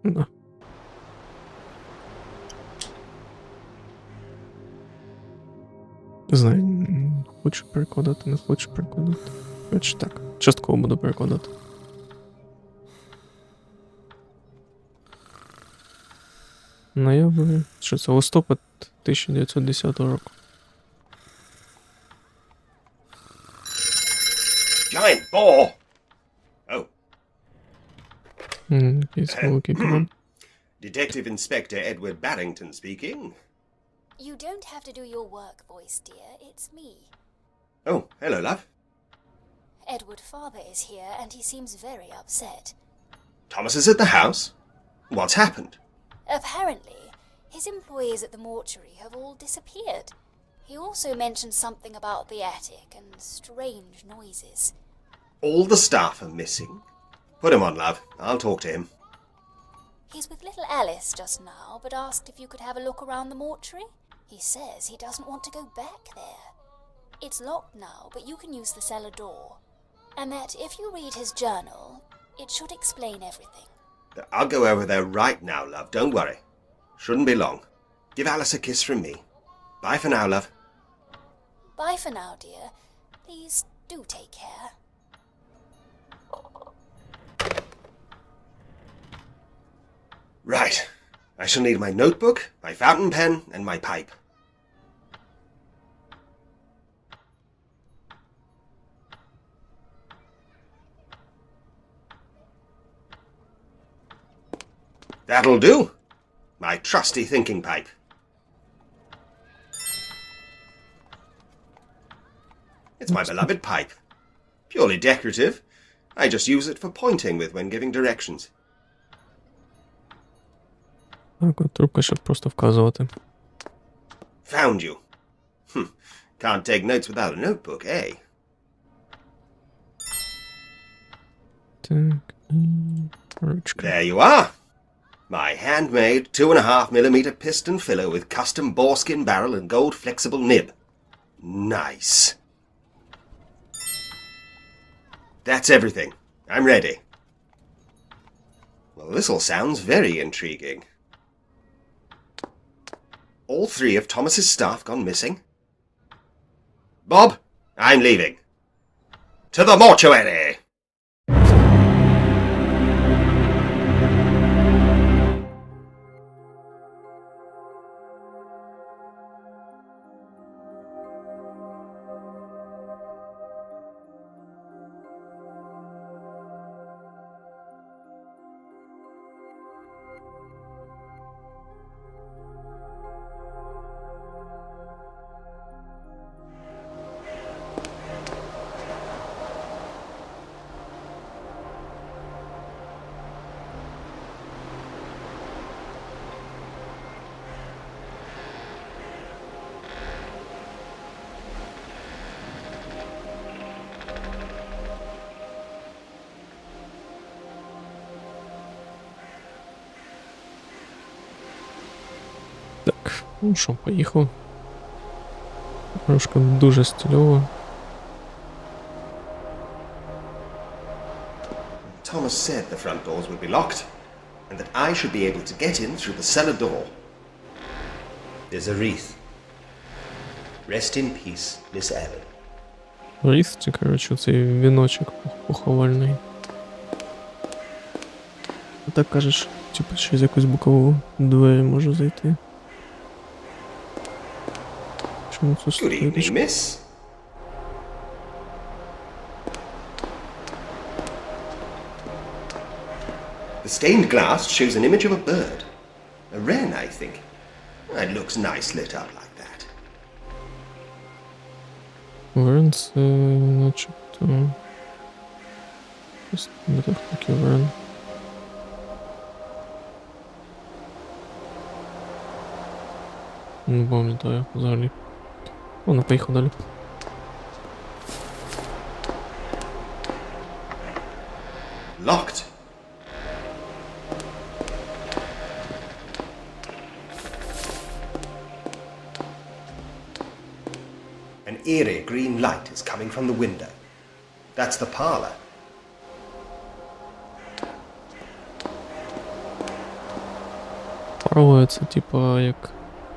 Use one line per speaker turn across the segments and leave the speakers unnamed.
Да. Не знаю, хочу перекладати, не хочу перекладати. Коротше так, частково буду перекладати. Ноябрь, що це, листопад 1910 року.
Giant boar! Oh.
Якийсь великий краб.
Detective Inspector Edward Barrington speaking.
You don't have to do your work voice, dear. It's me.
Oh, hello, love.
Edward father is here, and he seems very upset.
Thomas is at the house? What's happened?
Apparently, his employees at the mortuary have all disappeared. He also mentioned something about the attic and strange noises.
All the staff are missing. Put him on, love. I'll talk to him.
He's with little Alice just now, but asked if you could have a look around the mortuary. He says he doesn't want to go back there. It's locked now, but you can use the cellar door. And that if you read his journal, it should explain everything.
I'll go over there right now, love. Don't worry. Shouldn't be long. Give Alice a kiss from me. Bye for now, love.
Bye for now, dear. Please do take care.
Right. I shall need my notebook, my fountain pen, and my pipe. That'll do. My trusty thinking pipe. It's my beloved pipe. Purely decorative. I just use it for pointing with when giving directions.
Так, от трубка, щоб просто вказувати.
Found you. Can't take notes without a notebook, eh?
Так, і ручка.
There you are. My handmade 2.5mm piston filler with custom boarskin barrel and gold flexible nib. Nice. That's everything. I'm ready. Well, this all sounds very intriguing. All 3 of Thomas's staff gone missing? Bob, I'm leaving. To the mortuary!
Так, ну що, поїхав. Трошки дуже стильово.
Thomas said the front doors would be locked, and that I should be able to get in through the cellar door. There's a wreath. Rest in peace, Miss Ellen.
Ріс, це, коротше, цей віночок поховальний. А так кажеш, типу, через якусь бокову двері можу зайти. Чому це
Good evening,
стоїть?
miss. The stained glass shows an image of a bird. A wren, I think. It looks nice lit up like that.
Верн це, начебто... Не так такий верн. Не пам'ятаю взагалі. Ладно, поїхав далі.
Locked. An eerie green light is coming from the window. That's the parlour.
Парове це типа як,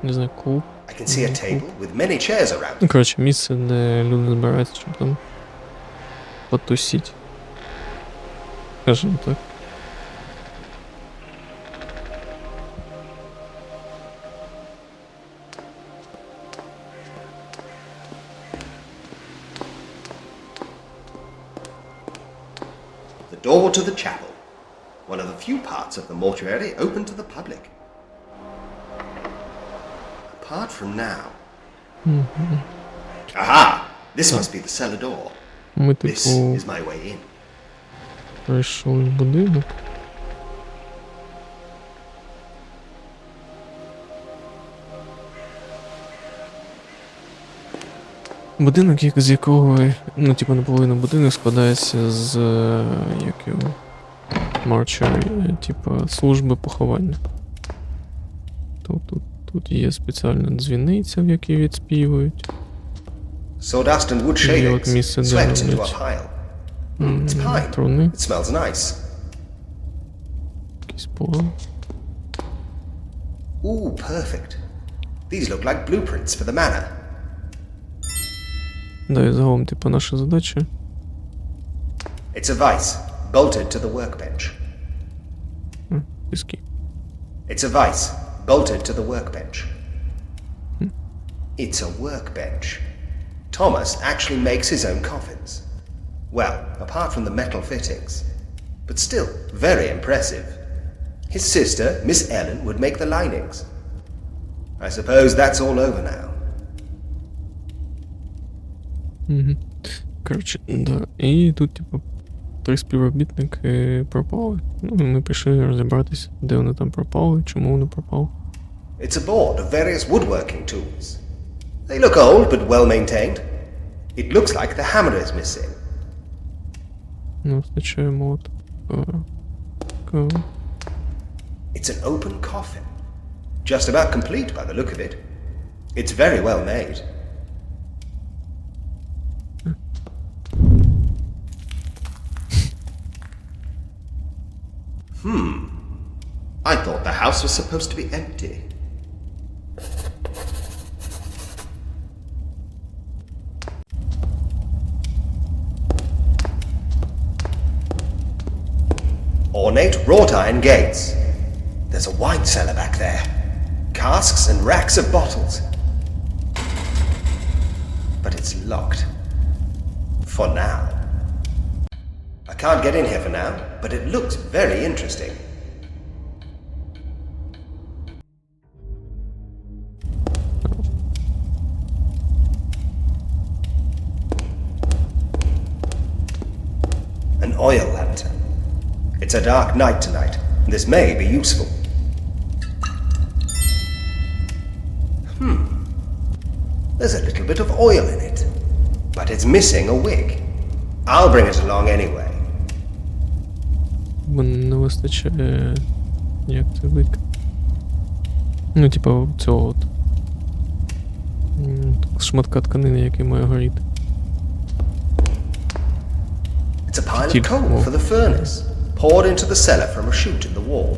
не знаю, клуб.
I can see a table with many chairs around.
Ну, коротше, місце, де люди збираються, щоб там потусіть. Скажімо так.
The door to the chapel, one of the few parts of the mortuary open to the public. Apart from now. Aha! This must be the cellar door.
Ми,
This
типу,
is my way in.
прийшли в будинок. Будинок, з якого, ну, типу, наполовину будинок складається з, як його, mortuary, типу, служби поховання. Тут є спеціальна дзвіниця, в якій відспівують.
Sawdust and wood
І от
shavings
місце, де
swept into a
роблять
pile. It's pine.
труни,
It smells nice.
якісь поли.
Ooh, perfect. These look like blueprints for the manor.
Да, і загалом, типу, наша задача.
It's a vice, bolted to the workbench.
Піски.
It's a vice, bolted to the workbench. It's a workbench. Thomas actually makes his own coffins. Well, apart from the metal fittings. But still, very impressive. His sister, Miss Ellen, would make the linings. I suppose that's all over now.
Коротше, да. І тут, типу, 3 співробітники пропали. Ну, ми пішли розібратися, де вони там пропали, чому вони пропали.
It's a board of various woodworking tools. They look old but well maintained. It looks like the hammer is missing.
Не вистачає молот.
It's an open coffin. Just about complete by the look of it. It's very well made. I thought the house was supposed to be empty. Ornate wrought iron gates. There's a wine cellar back there. Casks and racks of bottles. But it's locked. For now. I can't get in here for now, but it looks very interesting. An oil lantern. It's a dark night tonight. This may be useful. There's a little bit of oil in it, but it's missing a wick. I'll bring it along anyway.
Бо не вистачає, як це вик. Ну, типу, цього от. Шматка тканини, який має горіти.
It's a pile of coal for the furnace, poured into the cellar from a chute in the wall.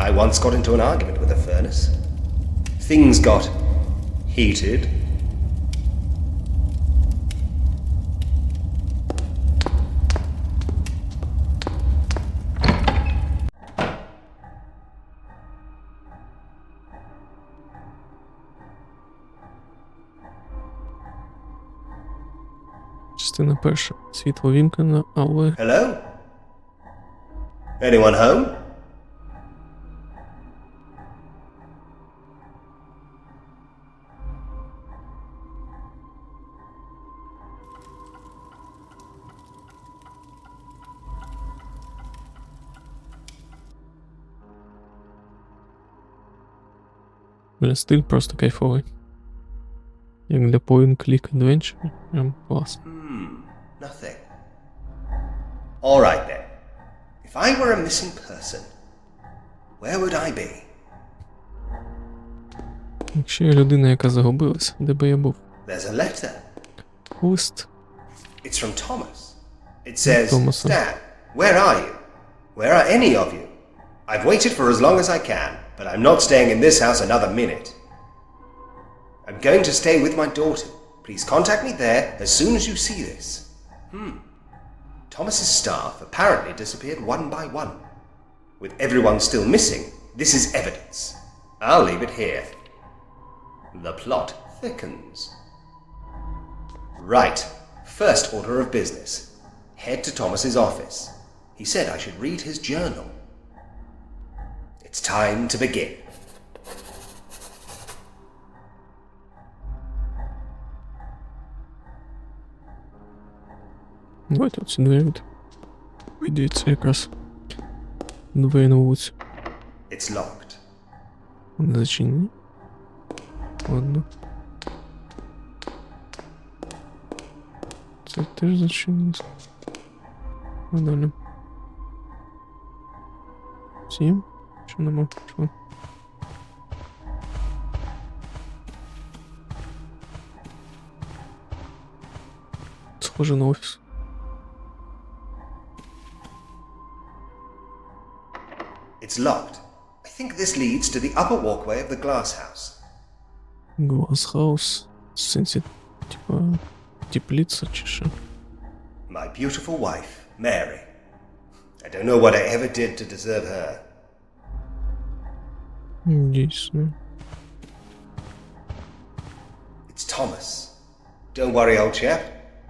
I once got into an argument with a furnace. Things got heated.
Частина перша. Світло вімкнено, але...
Hello? Anyone home?
Бля, стиль просто кайфовий. Як для point-click adventure. Прям клас.
Nothing. All right then. If I were a missing person, where would I be?
Якщо я людина, яка загубилась, де би я був?
There's a letter.
Лист.
It's from Thomas. It says,
Thomas.
Dad, where are you? Where are any of you? I've waited for as long as I can, but I'm not staying in this house another minute. I'm going to stay with my daughter. Please contact me there as soon as you see this. Thomas's staff apparently disappeared one by one. With everyone still missing, this is evidence. I'll leave it here. The plot thickens. Right. First order of business. Head to Thomas's office. He said I should read his journal. It's time to begin.
Давайте оці двері. Вийдеться якраз. Двері на вулицю.
It's locked.
Вони зачинені. Ладно. Це теж зачинено. А далі. Всі? Що нема? Що? Схоже на офіс.
It's locked. I think this leads to the upper walkway of the glass house.
Гласхаус. В сенсі, типа, теплиця чи що?
My beautiful wife, Mary. I don't know what I ever did to deserve her.
Дійсно.
It's Thomas. Don't worry, old chap.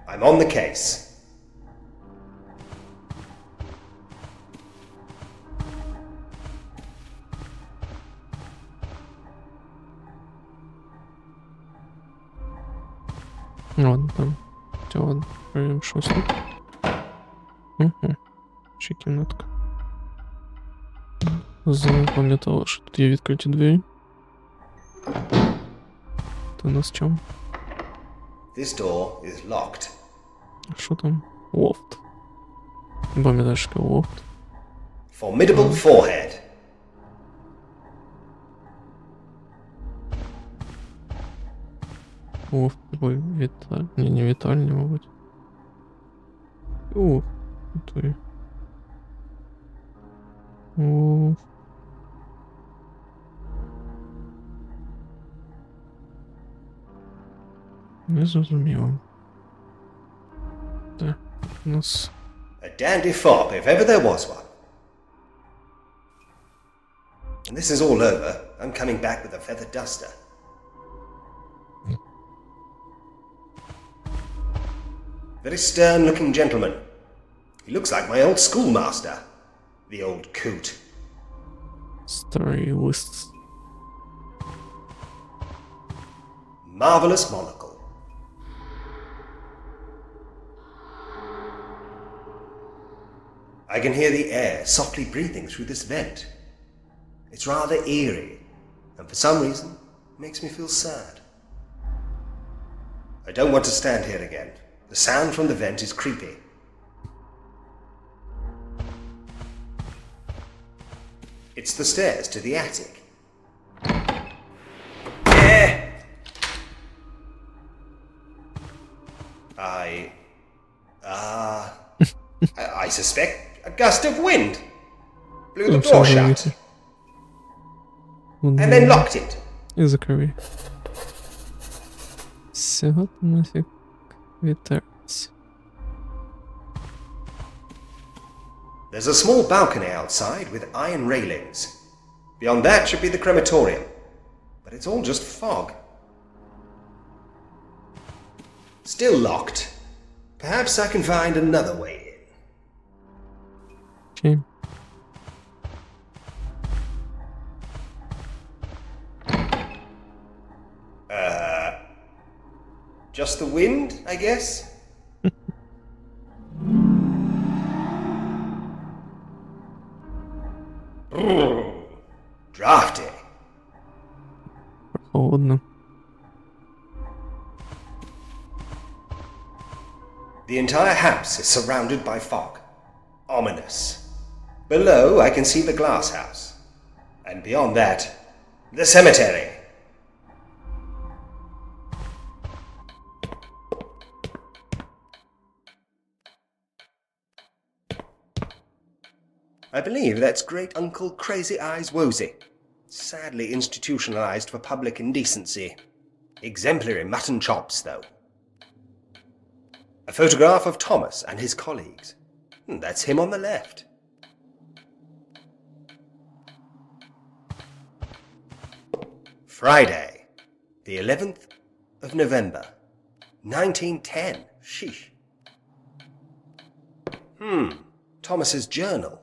I'm on the case.
Ладно, там. Хотя ладно, проверим, что тут. Угу. Ще кімнатка. Запам'ятала, що тут є відкриті двері. Це у нас чому?
This door is locked.
А що там? Лофт. Пам'ятаєш, що лофт?
Formidable forehead.
Лофт такой вітальня. Не вітальня, мабуть. О, той. О. Не зрозуміло. Так, у нас...
A dandy fop, if ever there was one. When this is all over, I'm coming back with a feather duster. Very stern-looking gentleman. He looks like my old schoolmaster. The old coot.
Старий лист.
Marvelous monocle. I can hear the air softly breathing through this vent. It's rather eerie, and for some reason, makes me feel sad. I don't want to stand here again. The sound from the vent is creepy. It's the stairs to the attic. I suspect a gust of wind blew the door shut and then locked it.
І закрив. Всього нафіг вітерці.
There's a small balcony outside with iron railings. Beyond that should be the crematorium. But it's all just fog. Still locked. Perhaps I can find another way in.
Окей.
Just the wind, I guess? Drafty.
Холодно.
The entire house is surrounded by fog. Ominous. Below, I can see the glass house. And beyond that, the cemetery. I believe that's Great Uncle Crazy Eyes Wozy. Sadly institutionalized for public indecency. Exemplary mutton chops, though. A photograph of Thomas and his colleagues. That's him on the left. Friday, the 11th of November, 1910. Sheesh. Thomas's journal.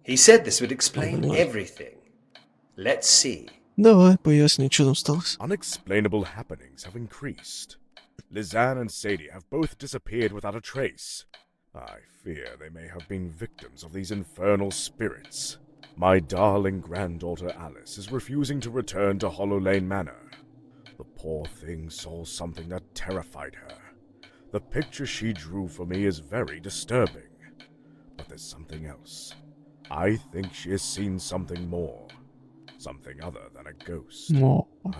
He said this would explain everything. Let's see.
Давай, поясни, що там сталося.
Unexplainable happenings have increased. Lizanne and Sadie have both disappeared without a trace. I fear they may have been victims of these infernal spirits. My darling granddaughter Alice is refusing to return to Hollow Lane Manor. The poor thing saw something that terrified her. The picture she drew for me is very disturbing. But there's something else. I think she has seen something more. Something other than a ghost.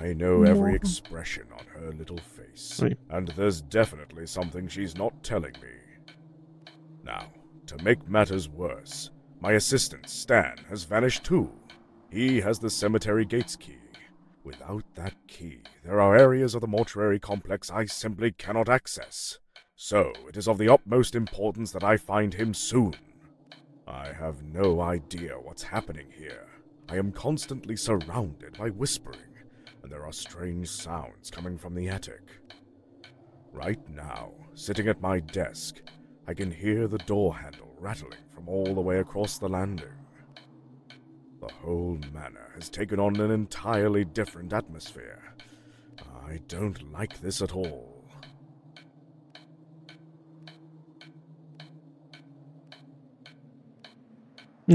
I know every expression on her little face. And there's definitely something she's not telling me. Now, to make matters worse, my assistant, Stan, has vanished too. He has the cemetery gates key. Without that key, there are areas of the mortuary complex I simply cannot access. So, it is of the utmost importance that I find him soon. I have no idea what's happening here. I am constantly surrounded by whispering, and there are strange sounds coming from the attic. Right now, sitting at my desk, I can hear the door handle rattling from all the way across the landing. The whole manor has taken on an entirely different atmosphere. I don't like this at all.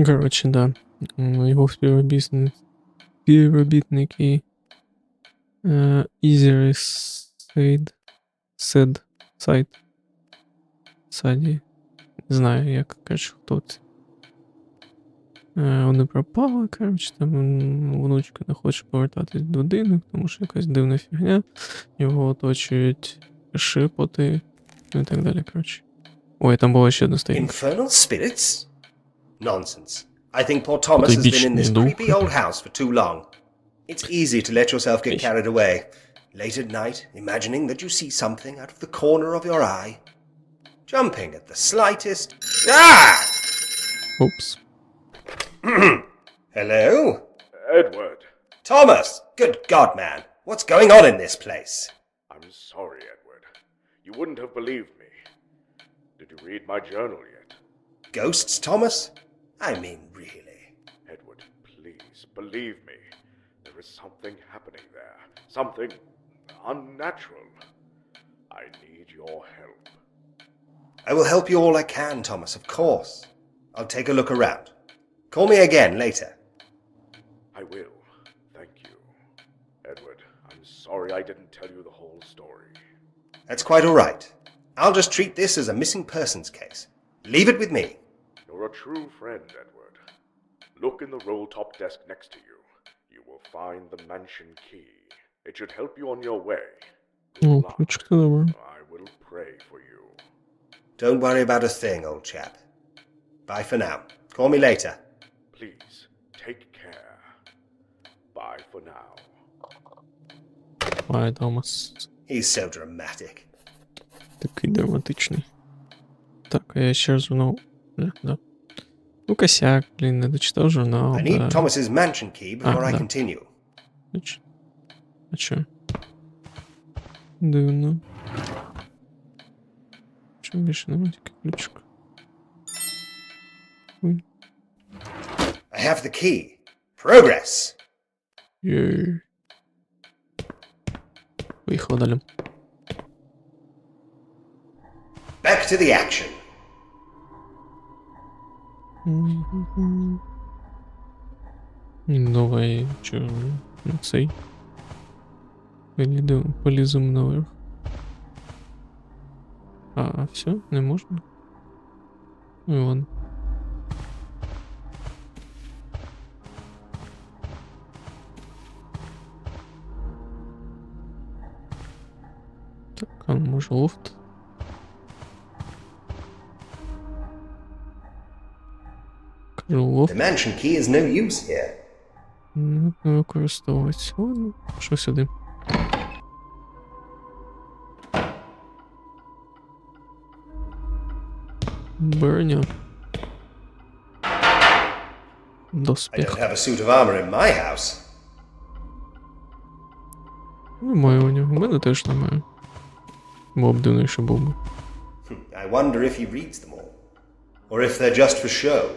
Коротше, да. Його співробітники Easier Саді. Не знаю, як, коротше, хто це. Вони пропали, коротше, там внучка не хоче повертатись до будинок, тому що якась дивна фігня. Його оточують шипоти, ну і так далі, коротше. Ой, там була ще одна сторінка.
Infernal spirits? Nonsense. I think poor Thomas has been in this creepy old house for too long. It's easy to let yourself get carried away. Late at night, imagining that you see something out of the corner of your eye. Jumping at the slightest... Ah!
Oops.
Hello?
Edward!
Thomas! Good God, man. What's going on in this place?
I'm sorry, Edward. You wouldn't have believed me. Did you read my journal yet?
Ghosts, Thomas? I mean, really.
Edward, please, believe me. There is something happening there. Something unnatural. I need your help.
I will help you all I can, Thomas, of course. I'll take a look around. Call me again later.
I will. Thank you. Edward, I'm sorry I didn't tell you the whole story.
That's quite all right. I'll just treat this as a missing persons case. Leave it with me.
You're a true friend, Edward. Look in the roll-top desk next to you. You will find the mansion key. It should help you on your way.
О, ключик добре.
I will pray for you.
Don't worry about a thing, old chap. Bye for now. Call me later.
Please, take care. Bye for now.
Ай, Томас.
He's so dramatic.
Такий драматичний. Так, а я ще журнал. Да. Ну, косяк, блін, не дочитав журнал.
I need
Да.
Thomas's mansion key before I
да.
continue.
А чо? Дивно. Чому більше немає тільки ключик? Ой.
I have the key. Progress.
Єй. Поїхали далі.
Back to the action.
Давай, чо, на цей. Поліземо наверх. А, все, не можна? Ну і ладно. Так, а може лофт? Кажу, лофт
The mansion key is no use here.
не використовується. Ладно, що сюди. Броня.
I
Доспіх.
don't have a suit of armor in my house.
Немає у нього. У мене теж немає. Було б дивно, якщо був би.
I wonder if he reads them all. Or if they're just for show.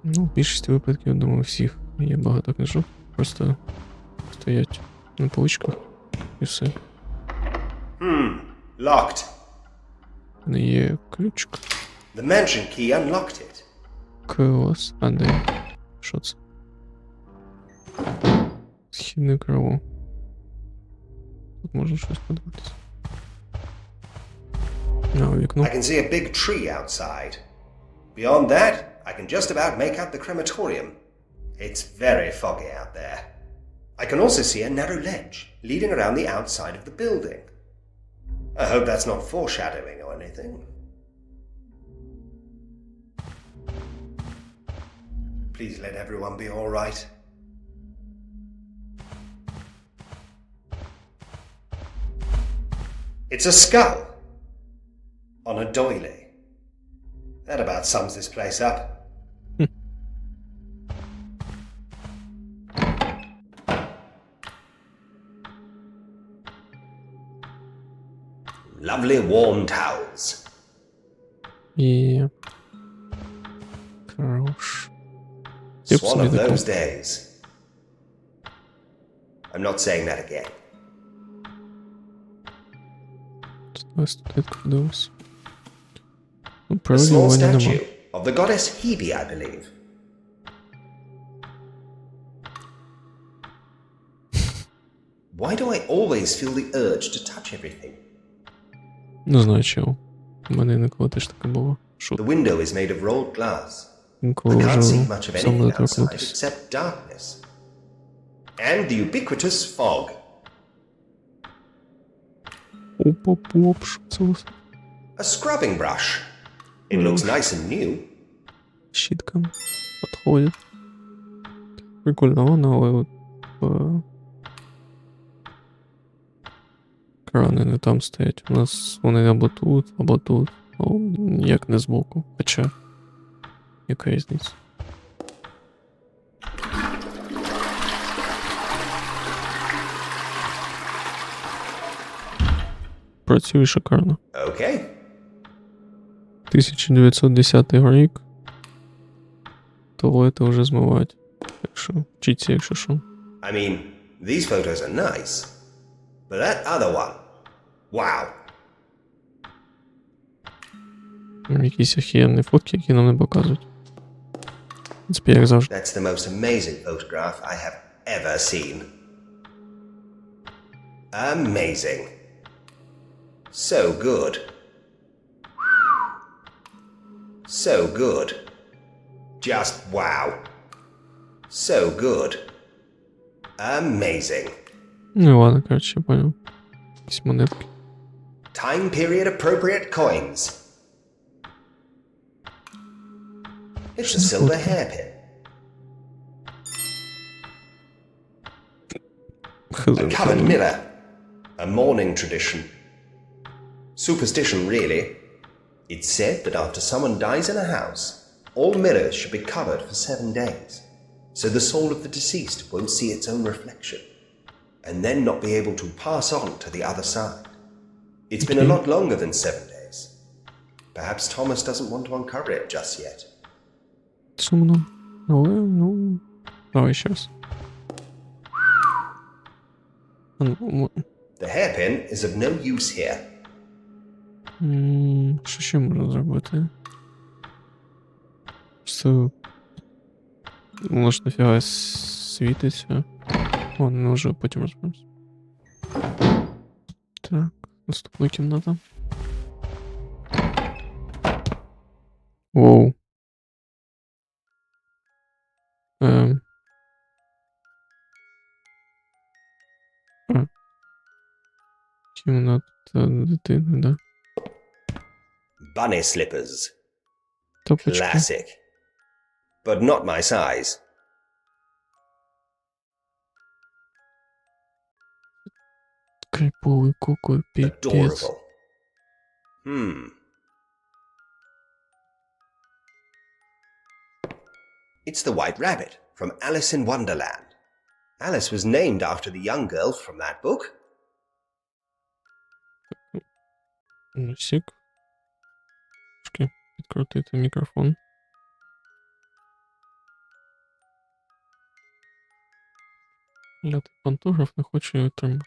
Ну, в більшості випадків, я думаю, всіх є багато книжок. Просто стоять на поличках і все.
Locked.
Не є ключик.
The mansion key unlocked it.
Клас. А де? Що це? Східне крило. Тут можна щось подивитися. А, вікно.
I can see a big tree outside. Beyond that, I can just about make out the crematorium. It's very foggy out there. I can also see a narrow ledge leading around the outside of the building. I hope that's not foreshadowing or anything. Please let everyone be all right. It's a skull on a doily. That about sums this place up. Lovely warm towels.
І... Хорош. Я б
It's one
собі
of
таку.
those days. I'm not saying that again.
Давай студентку подивимось. Ну,
A small
правильно, нема.
statue of the goddess Hebe, I believe. Why do I always feel the urge to touch everything?
Не знаю, чого. У мене інколи теж таке було. Що
The window is made of rolled glass.
інколи
I can't
вже
see much of
сам не
anything outside
торкнутися.
except darkness. And the ubiquitous fog.
Опа-поп, що це у вас?
A scrubbing brush. It looks nice and new.
Щітка підходить. Прикольно, воно, але от крани не там стоять. У нас вони або тут, а ніяк не збоку. Хоча, яка різниця? Працює шикарно.
Okay.
1910 рік. Туалети вже змивають. Якщо вчиться, якщо що.
I mean, these photos are nice. But that other one. Wow.
Якісь охуєнні фотки, які нам не показують. В принципі, як завжди.
That's the most amazing photograph I have ever seen. Amazing. So good. So good. Just wow. So good. Amazing.
Ну ладно, коротше, я понял. Якісь монетки.
Time period appropriate coins. It's a silver hairpin. A covered mirror. A mourning tradition. Superstition, really. It's said that after someone dies in a house, all mirrors should be covered for 7 days, so the soul of the deceased won't see its own reflection, and then not be able to pass on to the other side. It's been a lot longer than 7 days. Perhaps Thomas doesn't want to uncover it just yet.
Сумно. Але, ну... Давай ще раз.
The hairpin is of no use here.
Що ще можна зробити? Просто... Може нафіга світиться. О, ми вже потім розберемось. Так, наступна кімната. Воу. Кімната дитини, да?
Bunny slippers.
Топочки.
Classic. but not my size.
Криповий куколь, піпець.
Adorable. It's the White Rabbit from Alice in Wonderland. Alice was named after the young girl from that book.
Сік. Трошки підкрутити мікрофон. Лятий пантограф не хочу його тримати.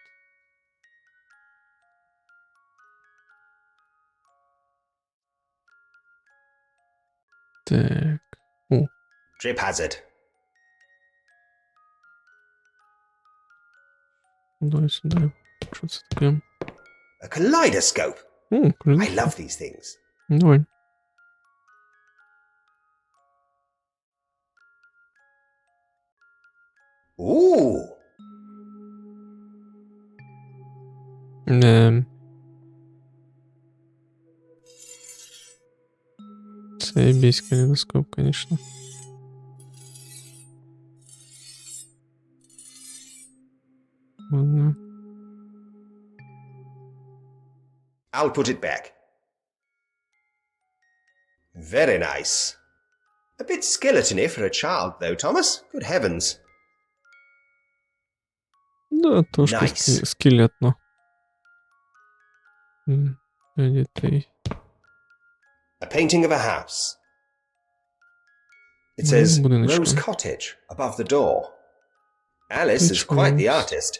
Так. О,
Trip hazard.
дай сюди. Що це таке?
A kaleidoscope.
О,
I
круто.
love these things.
Давай.
Ooh.
Це бійсь калейдоскоп, конечно. Ладно.
I'll put it back. Very nice. A bit skeletony for a child, though, Thomas. Good heavens.
Да, трошки
Nice.
скелетно. Для дітей.
A painting of a house. It says
будиночка.
Rose Cottage above the door. Alice is
Peach
quite the
Rose.
artist.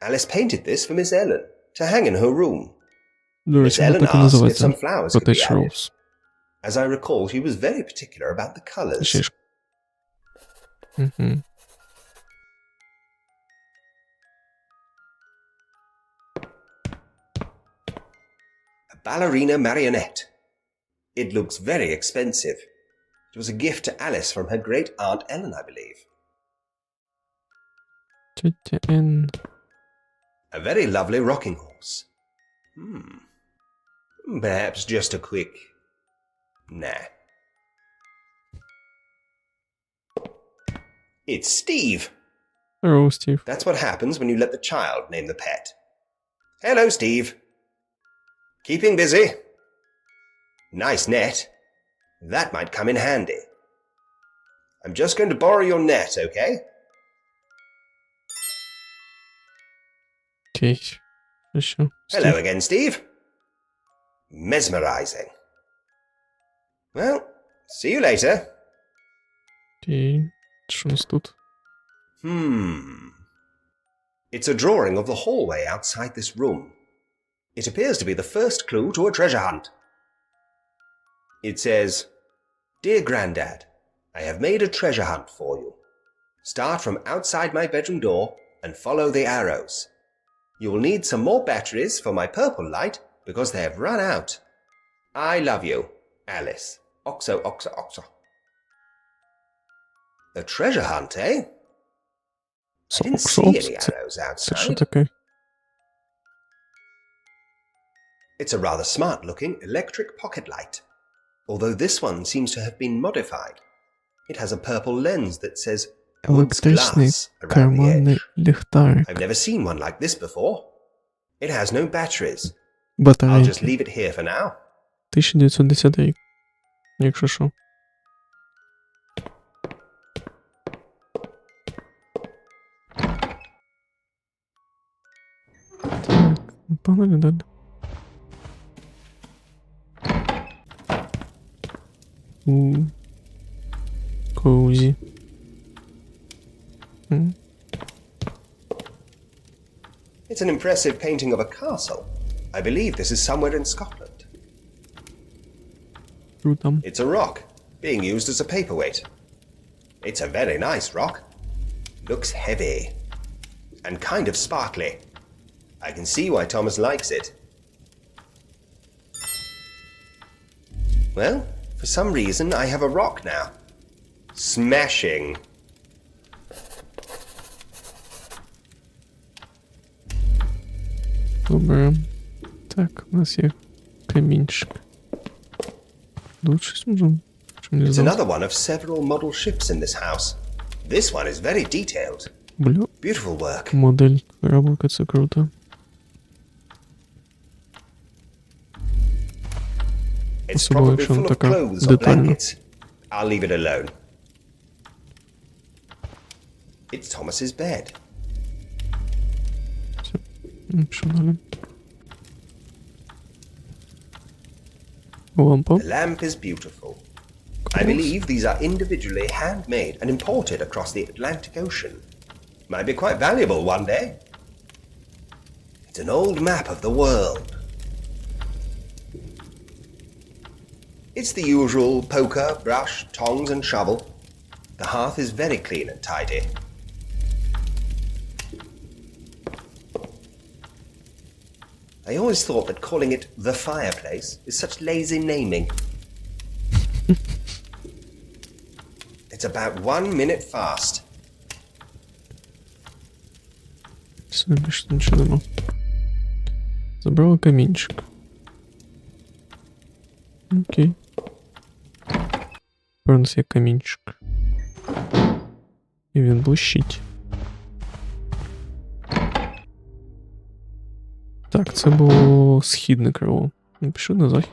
Alice painted this for Miss Ellen to hang in her room.
До
Miss
речі, вона
Ellen
так і
asked if
називається.
some flowers could be
Котедж
added.
Роуз.
As I recall, she was very particular about the colours.
Шишка. Угу.
A ballerina marionette. It looks very expensive. It was a gift to Alice from her great aunt Ellen, I believe.
Тетя Н.
A very lovely rocking horse. Perhaps just a quick... Nah. It's Steve.
Здорово, Стив.
That's what happens when you let the child name the pet. Hello, Steve. Keeping busy? Nice net. That might come in handy. I'm just going to borrow your net, okay?
Окей. Що?
Hello
Стив.
again, Steve. Mesmerizing. Well, see you later.
Окей. Що у нас тут?
It's a drawing of the hallway outside this room. It appears to be the first clue to a treasure hunt. It says, Dear Grandad, I have made a treasure hunt for you. Start from outside my bedroom door and follow the arrows. You will need some more batteries for my purple light because they have run out. I love you, Alice. Oxo, oxo, oxo. A treasure hunt, eh? I didn't see any arrows
Це що
outside.
таке?
It's a rather smart-looking electric pocket light, although this one seems to have been modified. It has a purple lens that says Wood's
Електричний
glass around the
карманний
edge.
ліхтарик.
I've never seen one like this before. It has no batteries. I'll just
Батарейки.
leave it here for now.
1910 рік. Якщо що. Так, погнали далі. Коузі.
It's an impressive painting of a castle. I believe this is somewhere in Scotland.
Круто.
It's a rock, being used as a paperweight. It's a very nice rock. Looks heavy. And kind of sparkly. I can see why Thomas likes it. Well, for some reason I have a rock now. Smashing.
Добре. Так, у нас є камінчик. Тут щось можемо. Що Не
It's
знав.
another one of several model ships in this house. This one is very detailed.
Бля,
Beautiful work.
модель кораблика, це круто.
It's
Особливо,
probably
якщо
full
вона
of
така
clothes or
детальна.
blankets. I'll leave it alone. It's Thomas's bed.
Що далі? Лампа.
The lamp is beautiful. I believe these are individually handmade and imported across the Atlantic Ocean. Might be quite valuable one day. It's an old map of the world. It's the usual poker, brush, tongs and shovel. The hearth is very clean and tidy. I always thought that calling it the fireplace is such lazy naming. It's about 1 minute fast.
Все, більше нічого нема. Забрала камінчик. Окей. Тепер у нас є камінчик. І він блищить. Так, це було східне крило. Пішли на захід.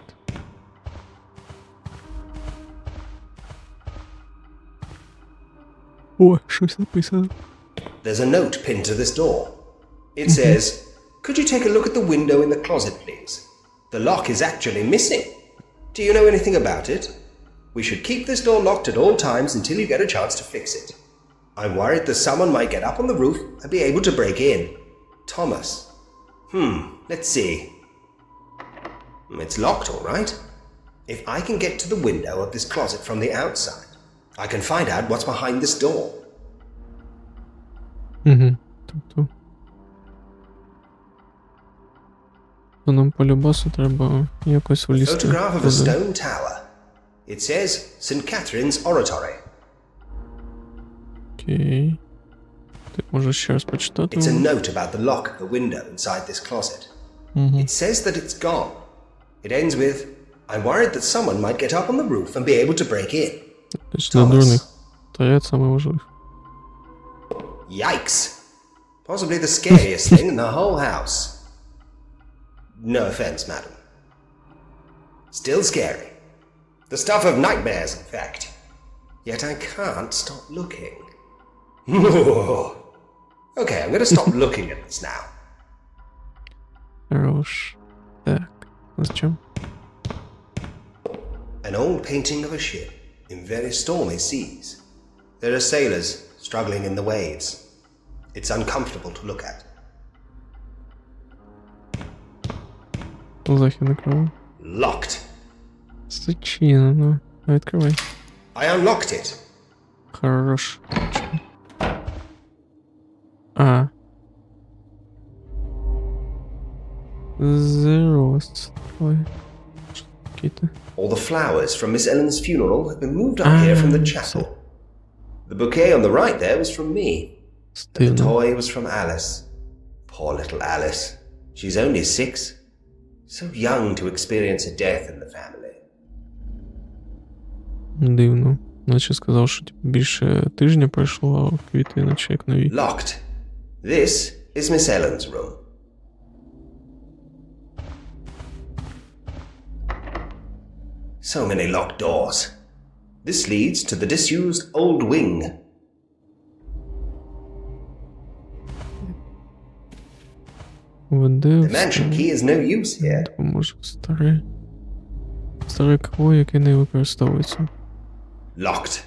О, щось написано.
There's a note pinned to this door. It says, "Could you take a look at the window in the closet, please? The lock is actually missing. Do you know anything about it? We should keep this door locked at all times until you get a chance to fix it. I'm worried that someone might get up on the roof and be able to break in. Thomas. Let's see. It's locked, all right. If I can get to the window of this closet from the outside, I can find out what's behind this door."
Угу. Тобто. То нам по любасу треба якось влізти.
Photograph of a
туди.
stone tower. It says St. Catherine's Oratory.
Окей. Ти можеш ще раз почитати?
It's a note about the lock of the window inside this closet. It says that it's gone. It ends with, "I'm worried that someone might get up on the roof and be able to break in."
Тобто для дурних. Та я саме важливий.
Yikes. Possibly the scariest thing in the whole house. No offense, madam. Still scary. The stuff of nightmares, in fact. Yet I can't stop looking. Okay, I'm going to stop looking at this now.
Хорош. Так. Зачем?
An old painting of a ship in very stormy seas. There are sailors struggling in the waves. It's uncomfortable to look at.
Західне крило.
Locked.
Зачинено. Відкривай.
I unlocked it.
Хорош. А. Зерост. Ой. Що таке-то?
All the flowers from Miss Ellen's funeral have been moved up here from the chapel. The bouquet on the right there was from me. The
Стильно.
toy was from Alice. Poor little Alice. She's only 6. So young to experience a death in the family.
Дивно. Наче сказав, що типу, більше тижня пройшло, а квіти наче як нові.
Locked. This is Miss Ellen's room. So many locked doors. This leads to the disused old wing. The mansion key is no use here.
Допоможе старе. Старе крило, яке не використовується.
Locked.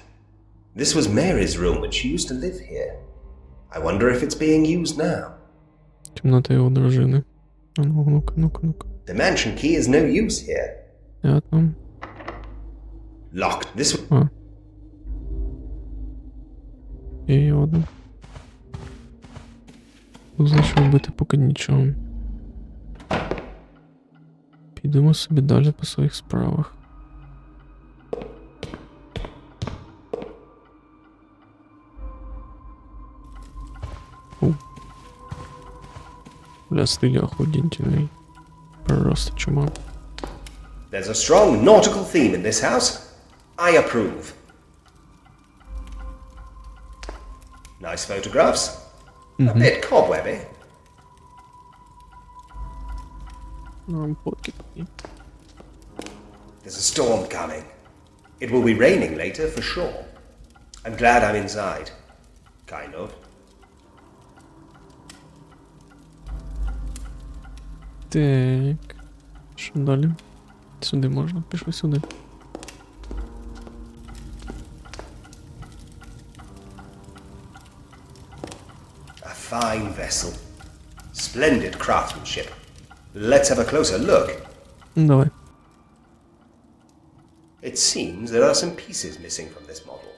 This was Mary's room when she used to live here. I wonder if it's being used now.
Кімната його дружини. А ну, ну-ка, ну-ка, ну-ка.
The mansion key is no use here.
Я там.
Locked. This
А. І ладно. Тут, значить, робити поки нічого. Підемо собі далі по своїх справах. Бля, стиль охуєнтельний. Просто чума.
There's a strong nautical theme in this house. I approve. Nice photographs. A bit cobwebby.
Фотки такі.
There's a storm coming. It will be raining later for sure. I'm glad I'm inside. Kind of.
Так. Що далі? Сюди можна? Пішли сюди.
A fine vessel. Splendid craftsmanship. Let's have a closer look.
Ну, давай.
It seems there are some pieces missing from this model.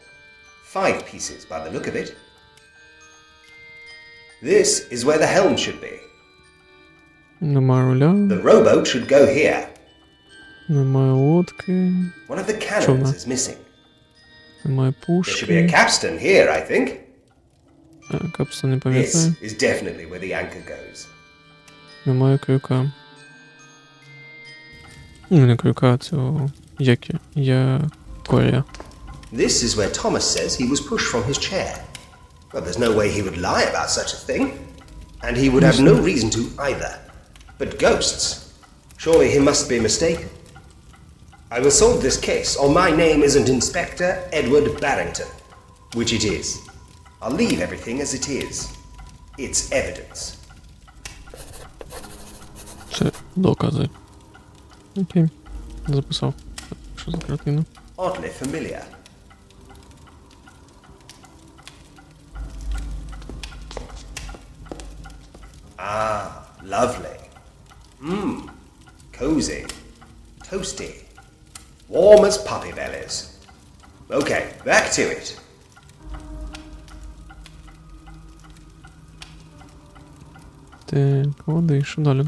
5 pieces by the look of it. This is where the helm should be.
Немає руля,
The rowboat should go here.
немає лодки,
One of the cannons
Чума.
is missing.
немає
There should be a
пушки.
capstan here, I think.
Капсу не
This
пам'ятаю.
is definitely where the anchor goes.
Немає крюка. Ну, не крюка, цього... Яки? Якоря.
This is where Thomas says he was pushed from his chair. Well, there's no way he would lie about such a thing. And he would have no reason to either. But ghosts? Surely he must be mistaken. I will solve this case, or my name isn't Inspector Edward Barrington. Which it is. I'll leave everything as it is. It's evidence.
Це докази. Окей. Записав. Що за картина?
Oddly familiar. Ah, lovely. Cozy. Toasty. Warm as puppy bellies. Okay, back to it.
Так, води, що далі?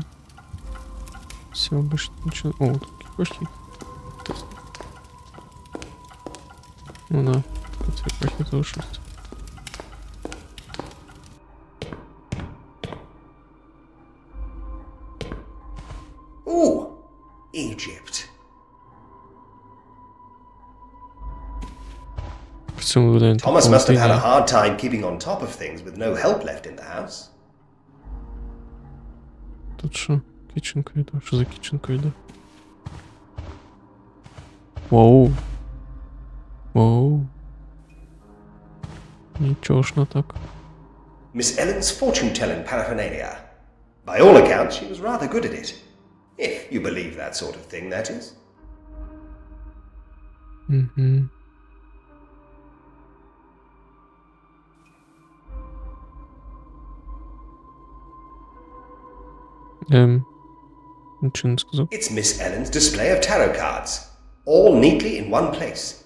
Все, більше нічого... О, тут пошли. Ну да, тут цей похід залишився.
Ooh, Egypt.
В цьому виданні
Thomas must have had a
такого
hard time keeping on top of things with no help left in the house.
Тут що? Kitchen corridor? Що за kitchen corridor? Вау. Вау. Нічого ж не так.
Miss Ellen's fortune-telling paraphernalia. By all accounts, she was rather good at it. If you believe that sort of thing, that is.
Угу. Нічого не сказав.
It's Miss Ellen's display of tarot cards, all neatly in one place.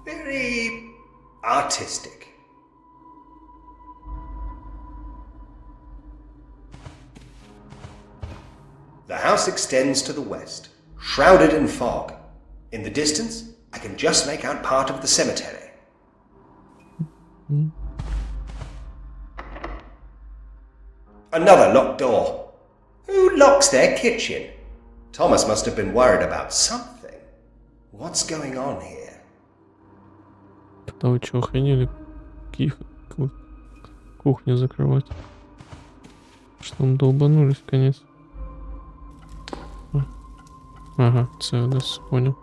Very artistic. The house extends to the west, shrouded in fog. In the distance, I can just make out part of the cemetery. Another locked door. Who locks their kitchen? Thomas must have been worried about something. What's going on here?
Да вы чё, охренели? Кухню закрывать. Что там долбанулись, конец. Ага, це десь понял.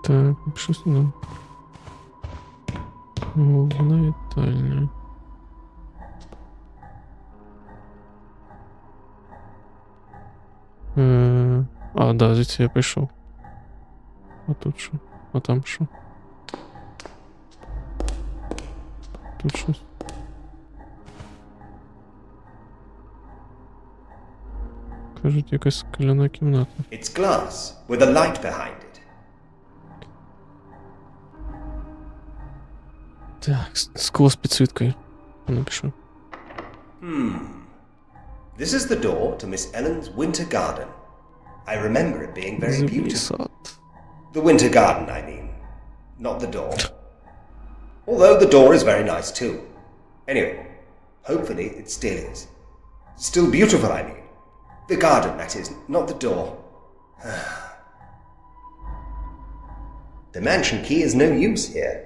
Так, що сюди? Головна вітальня. А, да, звідси я прийшов. А тут що? А там що? Тут щось. Кажуть, якась скляна кімната.
It's glass with a light behind it.
Так, скло з підсвіткою. Напишу.
This is the door to Miss Ellen's winter garden. I remember it being very
Зимній
beautiful.
сад.
The winter garden, I mean. Not the door. Although the door is very nice too. Anyway, hopefully it still is. Still beautiful, I mean. The garden, that is, not the door. The mansion key is no use here.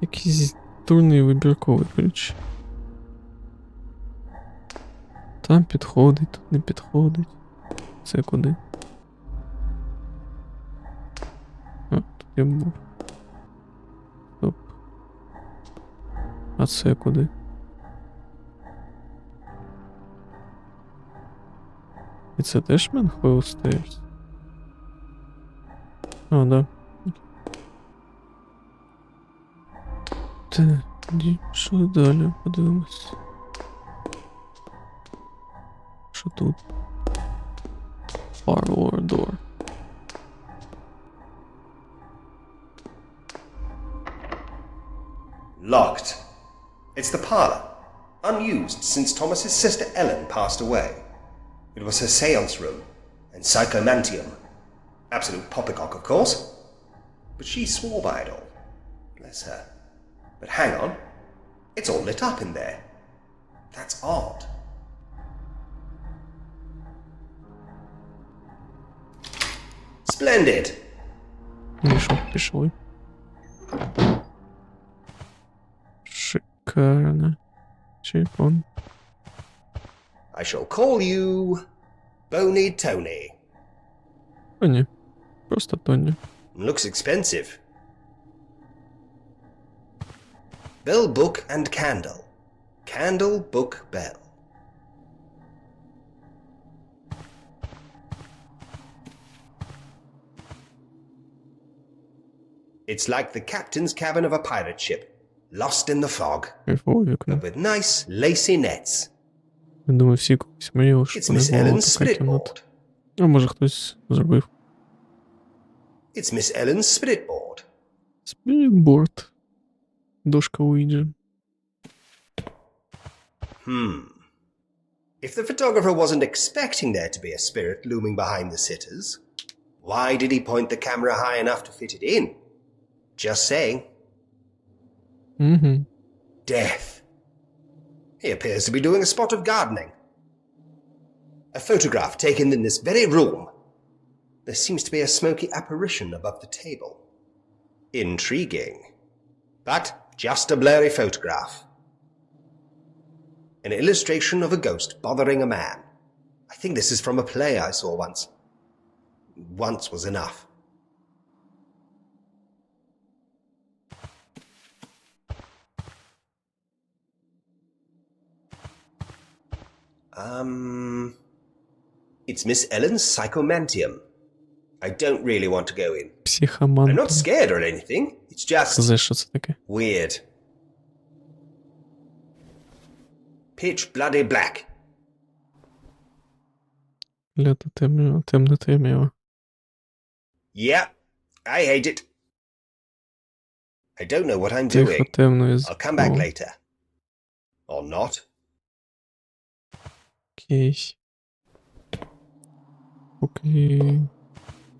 Якийсь дурний вибірковий ключ. Там підходить, тут не підходить. Це куди? А, тут я був. Стоп. А це куди? І це теж Manhole Stairs? А, да. Тоді, що далі? Подивимось. Що тут? Parlor door.
Locked. It's the parlor. Unused since Thomas's sister Ellen passed away. It was her seance room and psychomantium. Absolute poppycock, of course. But she swore by it all. Bless her. But hang on. It's all lit up in there. That's odd. Splendid.
І що, пішли? Шикарно. Чайпон.
I shall call you Boney Tony.
Тоні. Просто Тоні.
Looks expensive. Bell, book, and candle. Candle, book, bell. It's like the captain's cabin of a pirate ship, lost in the fog,
Кайфове вікно.
but with nice, lacy nets.
Я думаю, всі колись мріяли,
It's
що не
Miss
була
Ellen's
така
split
кімната.
board.
А може хтось зробив.
It's Miss Ellen's split board.
Спрітборд. Дошка Уіджі.
If the photographer wasn't expecting there to be a spirit looming behind the sitters, why did he point the camera high enough to fit it in? Just saying.
Угу.
Death. He appears to be doing a spot of gardening. A photograph taken in this very room. There seems to be a smoky apparition above the table. Intriguing. But just a blurry photograph. An illustration of a ghost bothering a man. I think this is from a play I saw once. Once was enough. It's Miss Ellen's psychomantium. I don't really want to go in. I'm
Психоман.
not scared or anything. It's just
Знаєш, що це таке?
weird. Pitch bloody black.
Лято темрява, темна темрява.
Yeah, I hate it. I don't know what I'm
Тихо,
doing.
темно і
I'll come back
зло.
later. Or not.
Окей.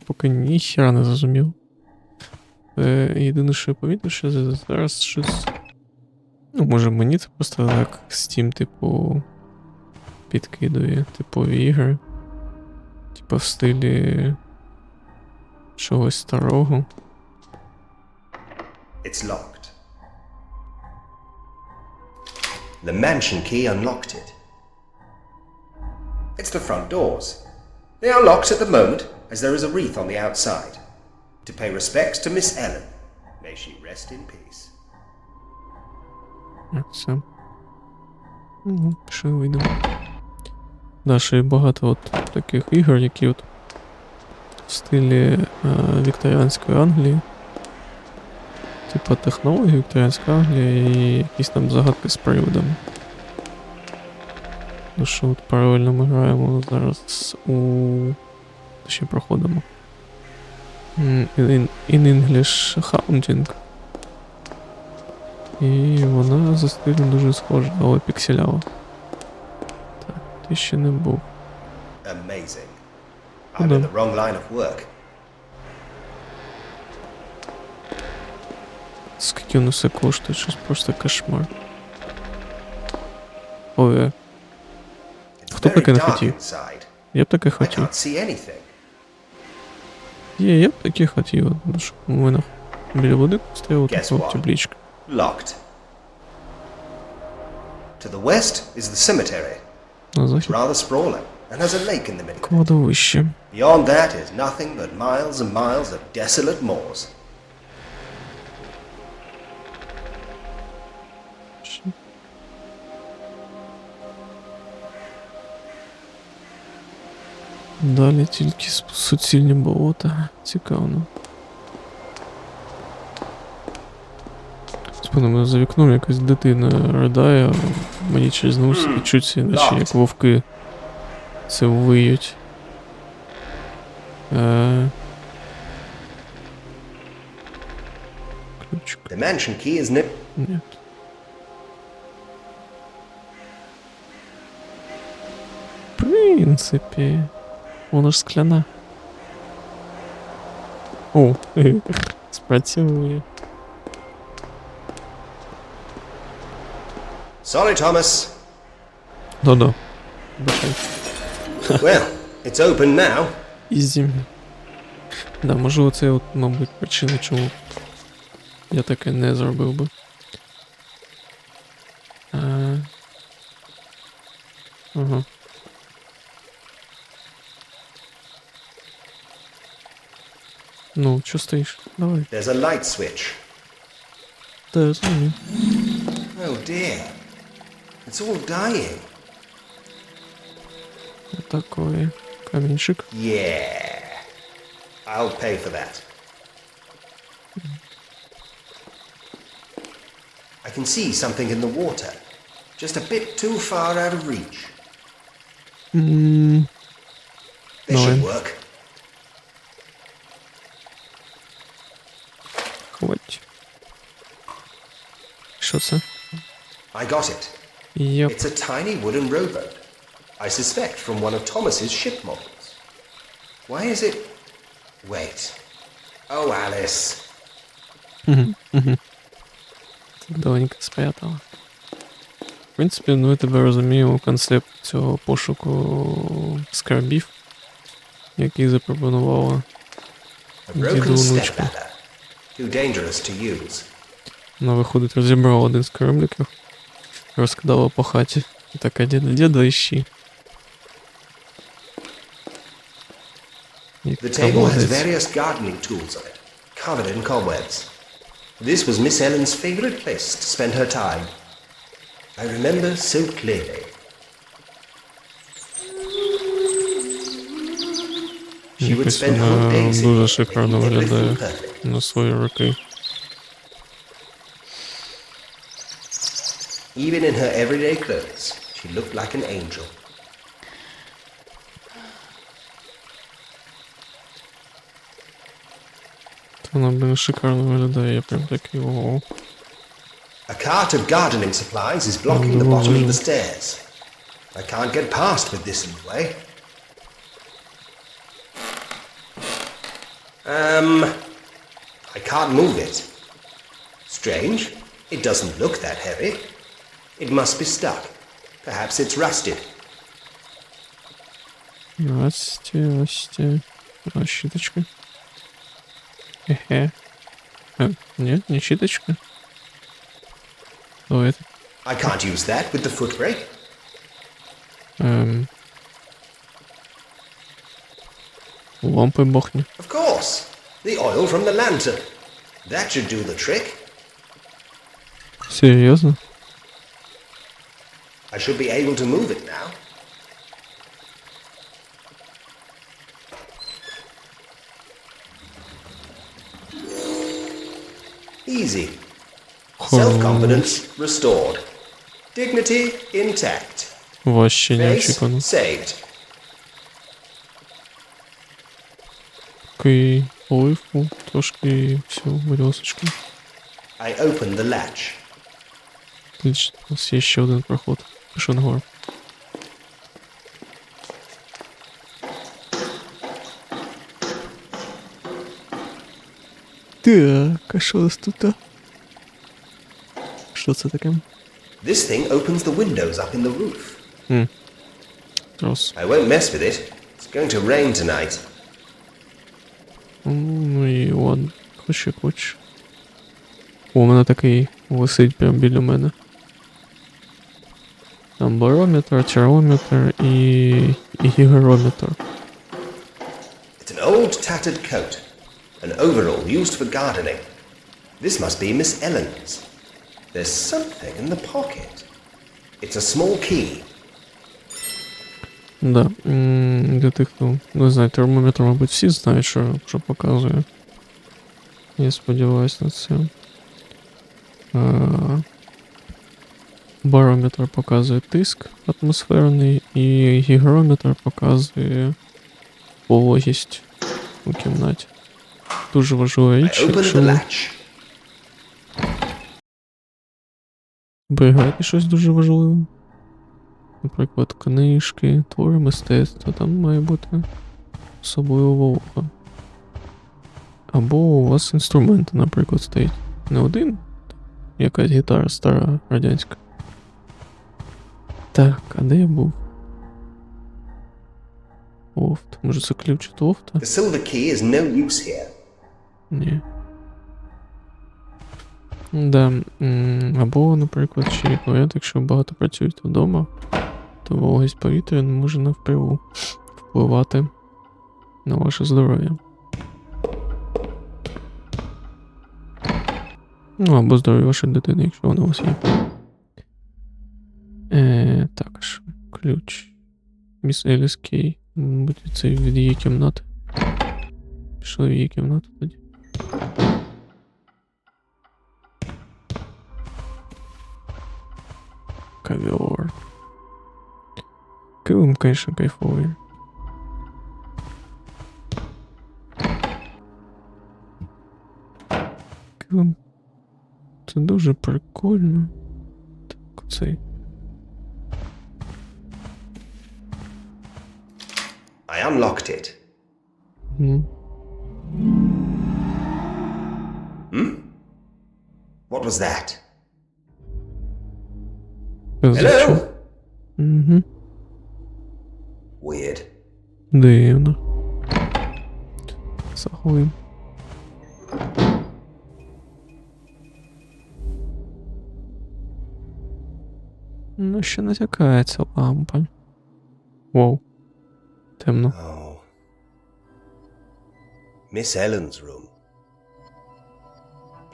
Поки ніхера не зрозумів. Єдине, що я помітив, що зараз щось. Ну, може мені це просто так Steam, типу, підкидує типові ігри. Типу в стилі чогось старого.
It's locked. The mansion key unlocked it. It's the front doors. They are locked at the moment, as there is a wreath on the outside. To pay respects to Miss Ellen. May she rest in peace.
Все. Ну, пішли вийдемо. Да, ще й багато от таких ігор, які от в стилі вікторіанської Англії. Типа технології вікторіанської Англії і якісь там загадки з привидами. Ну що, от паралельно ми граємо зараз ще проходимо. In English Haunting. І вона за стилем дуже схожа, але пікселява. Так, ти ще не був.
Amazing. I'm in the wrong line of work.
Скільки воно все коштує, щось просто кошмар. Ой,
It's
хто б
very
таке не
dark
хотів?
inside.
Я б таке
I
хотів.
can't see anything.
Я б таке хотів, тому що у мене біля води стояла
Guess
така
what?
табличка.
Locked. To the west is the cemetery.
На
It's
захід
rather sprawling and has a lake in the middle.
кладовище.
Beyond that is nothing but miles and miles of desolate moors.
Далі тільки суцільні болота. Цікаво. Спинами за вікном якась дитина ридає, а мені через наушники чуться, наче як вовки це виють. Ключик.
The mansion key is nip.
Нет. В принципі, вона ж скляна. О, спрацює.
Sorry, Thomas.
Да-да. Бачай.
Well, it's open now.
Ізі. Да, можливо, це от, мабуть, причина, чому я таке не зробив би. Ага. Ну, чё стоишь? Давай.
There's a light switch.
Да, звони.
Oh dear. It's all dying.
Вот такой каменчик.
Yeah. I'll pay for that. I can see something in the water. Just a bit too far out of reach. This should
Давай.
work.
Хвать. Що це?
I got it.
Yep.
It's a tiny wooden rowboat. I suspect from one of Thomas's ship models. Why is it... Wait. Oh, Alice.
Давненько спрятала. В принципі, ну я тебе розумію, концепт цього пошуку скарбів, який запропонувала
A broken
діду внучка.
step ladder. Too dangerous to use.
Вона, виходить, розібрала один з корабликів, розкидала по хаті. І така, діда, іщи.
The table has various gardening tools on it, covered in cobwebs. This was Miss Ellen's favorite place to spend her time. I remember so clearly. She would
Якось
spend whole
вона
days in
дуже
here,
шикарно
making everything
виглядає
perfect.
на свої роки.
Even in her everyday clothes, she looked like an angel.
Вона, блин, шикарно виглядає, я прям такий, ого.
A cart of gardening supplies is blocking the bottom of the stairs. I can't get past with this in the way. I can't move it. Strange. It doesn't look that heavy. It must be stuck. Perhaps it's rusted.
Расти. А, щиточка. Хе-хе. Нет, не щиточка. Что это?
I can't use that with the foot brake.
Лампой бахни.
Of course. The oil from the lantern. That should do the trick.
Серьезно?
I should be able to move it now. Easy. Self-confidence restored. Dignity intact.
Вообще
Face
неочікувано.
saved.
Такий поливку, трошки всього виросочку.
I open the latch.
Отлично, у нас є ще один проход. Пішов нагору. Так, а що у нас тут? Що це таке?
This thing opens the windows up in the roof.
Трос.
I won't mess with it. It's going to rain tonight.
Ну і ладно, хоч. О, у мене такий висить прямо біля мене. Там барометр, термометр і гігрометр.
It's an old tattered coat. An overall used for gardening. This must be Miss Ellen's. There's something in the pocket. It's a small key.
Да. Для тих, хто не знає, термометр, мабуть, всі знають, що показує. Я сподіваюся на це. Барометр показує тиск атмосферний, і гігрометр показує вологість у кімнаті. Дуже важлива річ,
I opened the
якщо
latch.
зберігаєте щось дуже важливе. Наприклад, книжки, твори мистецтва, там має бути особливо волога. Або у вас інструменти, наприклад, стоять. Не один, якась гітара стара, радянська. Так, а де я був? Лофт. Може це ключ від лофта?
The silver key is no use here.
Ні. Да. Або, наприклад, ще як варіант, якщо ви багато працюєте вдома, то вологість повітря не може навпряму впливати на ваше здоров'я. Ну, або здоров'я вашої дитини, якщо вона у вас є. Також ключ. Міс Еліс Кей. Мабуть, це від її кімнати. Пішли в її кімнату тоді. Ковер. Килим, конечно, кайфовий. Килим. Це дуже прикольно. Так, оцей.
I unlocked it. What was that? Hello?
Угу.
Weird.
Дивно. Заходим. Ну, ще натякається лампа. Воу. Темно.
Oh. Miss Ellen's room.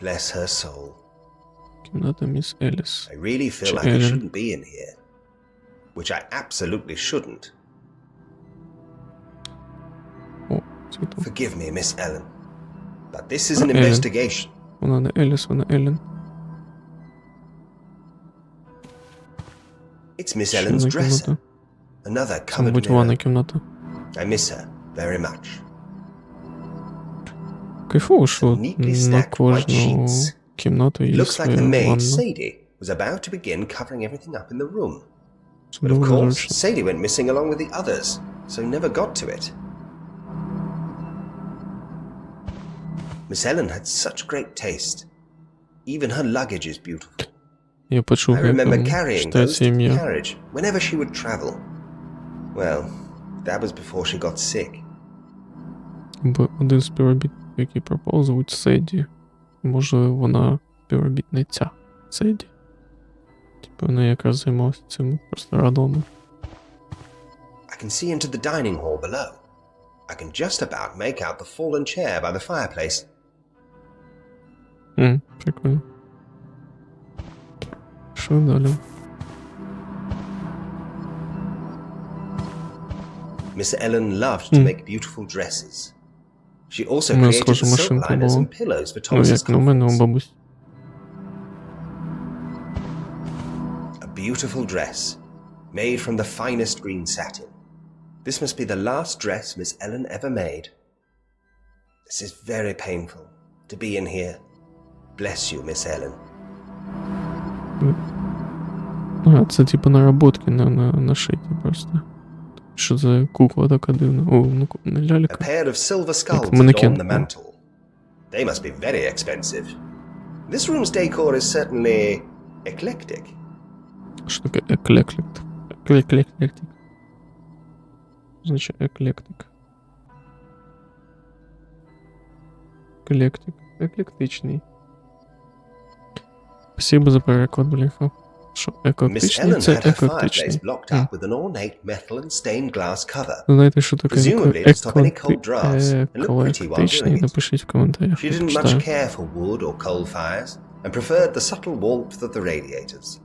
Bless her soul.
Кімната міс Еліс.
I really feel like I
Ellen.
shouldn't be in here. Which I absolutely shouldn't.
О, це то.
Forgive me, Miss Ellen. But this is an
Ellen.
investigation.
Вона не Еліс, вона Еллен.
It's Miss
Що
Ellen's
за
dresser.
кімната?
Another
Це,
covered
мабуть, ванна
mirror.
кімната.
I miss her very much.
Кайфово, що
Neatly
на
stacked white
кожну
sheets.
кімнату є
Looks like
своя
the maid,
ванна.
Sadie, was about to begin covering everything up in the room.
Це
But of
дуже
course,
зручно.
Sadie went missing along with the others, so never got to it. Miss Ellen had such great taste. Even her luggage is beautiful.
Я почув,
I
як
remember
там
carrying those
читається
to the
ім'я.
carriage whenever she would travel. Well, that was before she got sick.
Бо один з співробітників, який пропав, звуть Седі. Може, вона співробітниця Седі. Типу, вона якраз займалася цим, просто радувала.
I can see into the dining hall below. I can just about make out the fallen chair by the fireplace.
Прикольно. Що далі?
Miss Ellen loved to make beautiful dresses. She also
У мене
created
схожа
the silk
машинка
liners
була.
and pillows for
Ну,
Thomas's
як на мене, у
coffins.
бабусь.
A beautiful dress, made from the finest green satin. This must be the last dress Miss Ellen ever made. This is very painful, to be in here. Bless you, Miss Ellen.
А, це типу наработки нашиті просто. Що за кукла така дивна? О, ну не
A
лялька.
pair of silver skulls
mannequin.
adorn the mantle. They must be very expensive. This room's decor is certainly Eclectic?
Що таке еклектик? Еклектик. Означає еклектик. Еклектичний. Спасибо за переклад, бляха. Що
Miss
еклектичний?
Ellen
Це
had her
еклектичний.
fireplace blocked up with an ornate metal and stained glass cover.
Знаєте, що таке
Presumably to stop any cold drafts and look pretty while doing
еклектичний?
it.
Напишіть в коментарях.
She
я
didn't much
почитаю.
care for wood or coal fires and preferred the subtle warmth of the radiators.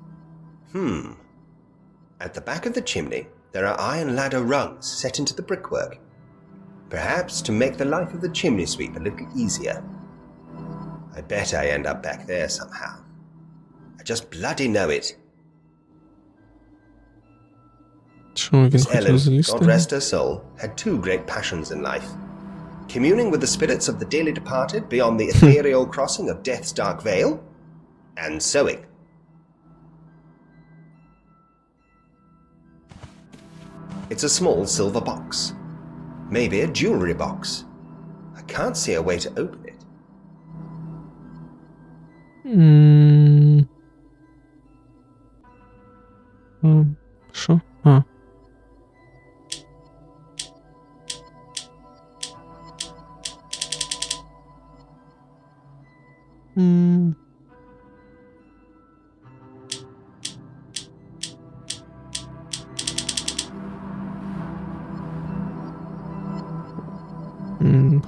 At the back of the chimney, there are iron ladder rungs set into the brickwork. Perhaps to make the life of the chimney sweep a little easier. I bet I end up back there somehow. I just bloody know it.
Що він
Miss
хотів
Ellen, God
залізти?
rest her soul, had two great passions in life. Communing with the spirits of the dearly departed beyond the ethereal crossing of death's dark veil, and sewing. It's a small silver box. Maybe a jewelry box. I can't see a way to open it.
Що? А.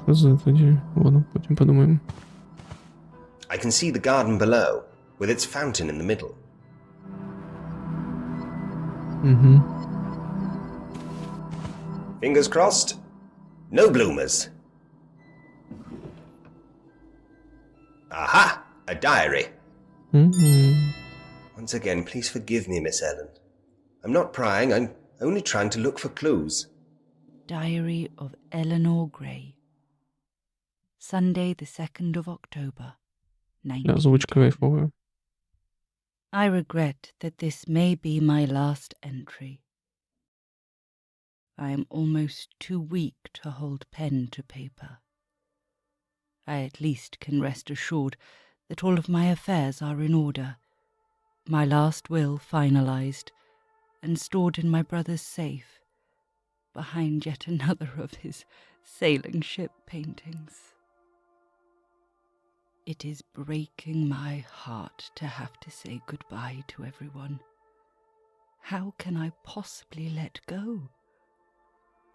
Хз тоді. Ладно, потім подумаємо.
I can see the garden below, with its fountain in the middle. Fingers crossed. No bloomers. Aha! A diary. Once again, please forgive me, Miss Ellen. I'm not prying, I'm only trying to look for clues.
Diary of Eleanor Gray. Sunday, the 2nd of October,
Озвучка
1910.
кайфовая.
I regret that this may be my last entry. I am almost too weak to hold pen to paper. I at least can rest assured that all of my affairs are in order, my last will finalized and stored in my brother's safe, behind yet another of his sailing ship paintings. It is breaking my heart to have to say goodbye to everyone. How can I possibly let go?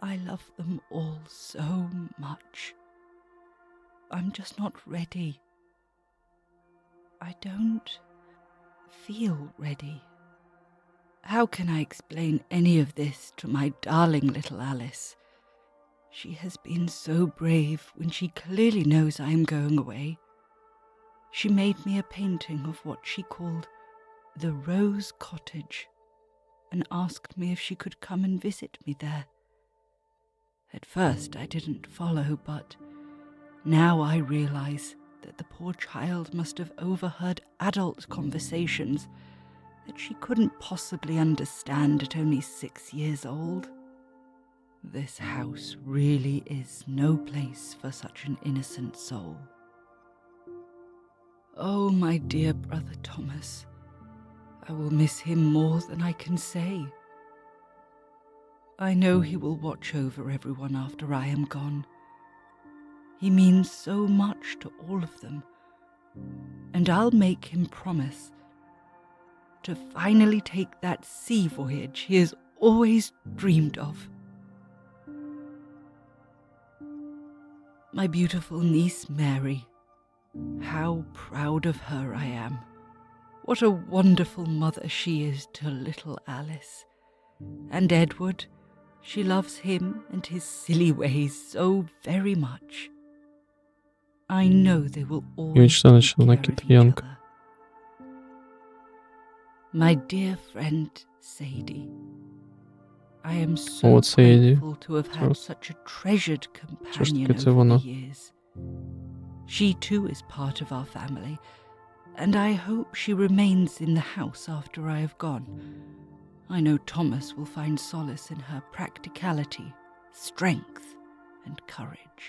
I love them all so much. I'm just not ready. I don't feel ready. How can I explain any of this to my darling little Alice? She has been so brave when she clearly knows I am going away. She made me a painting of what she called the Rose Cottage and asked me if she could come and visit me there. At first I didn't follow, but now I realize that the poor child must have overheard adult conversations that she couldn't possibly understand at only 6 years old. This house really is no place for such an innocent soul. Oh, my dear brother Thomas, I will miss him more than I can say. I know he will watch over everyone after I am gone. He means so much to all of them, and I'll make him promise to finally take that sea voyage he has always dreamed of. My beautiful niece Mary, how proud of her I am. What a wonderful mother she is to little Alice. And Edward, she loves him and his silly ways so very much. I know they will always take care of each other. My dear friend Sadie, I am so
От Sadie.
grateful to have had
Зараз.
such a treasured companion
таки це
over
вона?
the years. She too is part of our family, and I hope she remains in the house after I have gone. I know Thomas will find solace in her practicality, strength, and courage.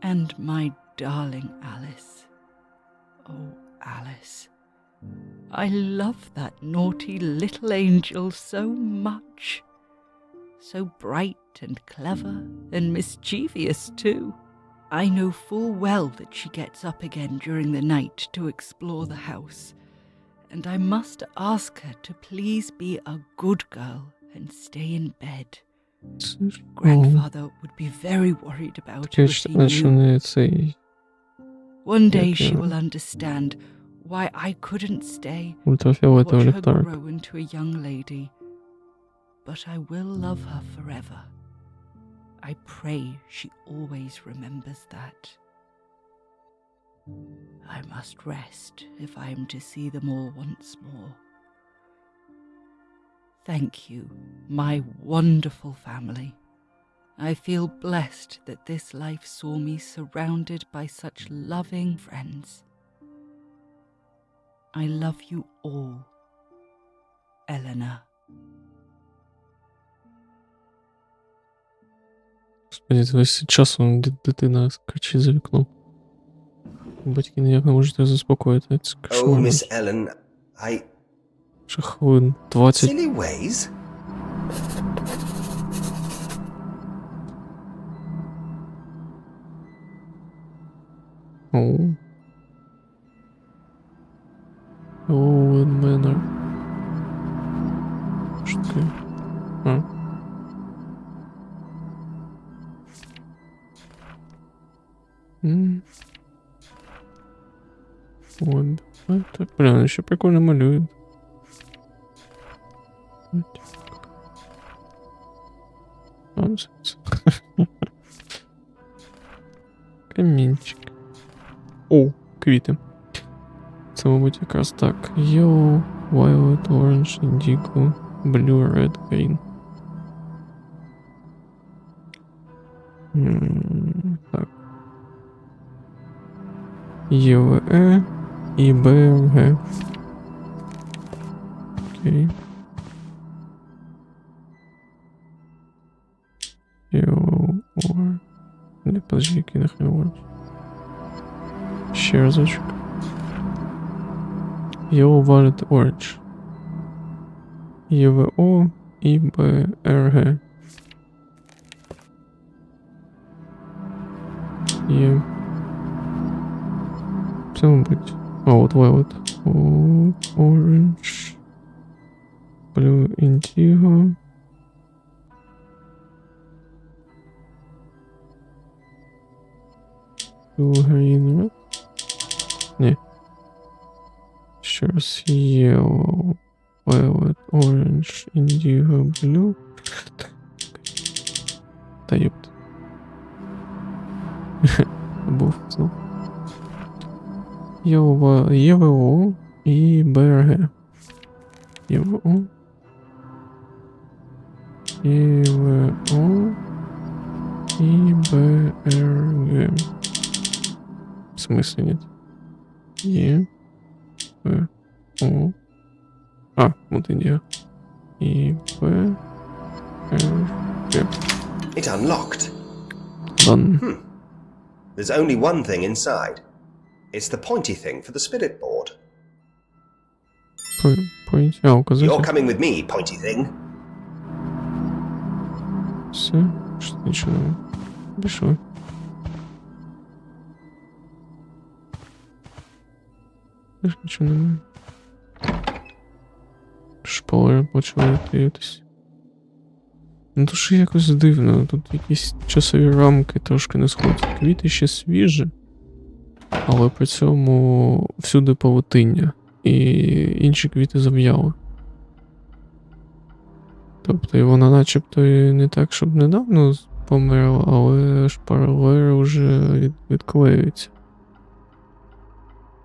And my darling Alice, oh Alice. I love that naughty little angel so much. So bright and clever and mischievous too. I know full well that she gets up again during the night to explore the house, and I must ask her to please be a good girl and stay in bed. Grandfather would be very worried about her if he knew.
Не цей
One day
Як
she
його?
will understand why I couldn't stay and
ультрафіолетовий
watch her
ліхтарик.
grow into a young lady. But I will love her forever. I pray she always remembers that. I must rest if I am to see them all once more. Thank you, my wonderful family. I feel blessed that this life saw me surrounded by such loving friends. I love you all, Eleanor.
Господи, це весь часом дитина кричить за вікном. Батьки ніяк не можуть її заспокоїти. Це
Oh,
кошмар.
Miss Ellen,
Ще хвилин 20.
silly ways?
Оу. Оу, Менор. Що таке? А. Вот. Это, блин, он еще прикольно малюет. Камінчик. О, квіти. Це, мабуть, якраз так. Yellow, violet, orange, indigo, blue, red, green. Так. ЄВЕ і БРГ. Окей. Yellow, orange. Не, подожди, який нахрен orange. Ще разочок. Yellow, violet, orange. ЄВО і БРГ. Є. Це, мабуть. А, от violet. Orange. Blue, indigo. Blue, green, red. Ні. Ще раз. Yellow, violet, orange, indigo, blue. Та ёпт. Був знов. ЄВО і БРГ. ЄВО. ЄВО і БРГ. В смысле нет? ЕВО. А, вот индия. И БРГ.
It unlocked.
Done.
There's only one thing inside. It's the pointy thing for the spirit board.
Point. А,
You're
указатель.
coming with me, pointy thing.
Все. Что ничего не пишу. Більше нічого немає. Шпалери почали клеїтись. Ну то що якось дивно, тут якісь часові рамки трошки не сходять. Квіти ще свіжі, але при цьому всюди павутиння. І інші квіти зав'яли. Тобто і вона начебто і не так, щоб недавно померла, але шпалери вже відклеюються.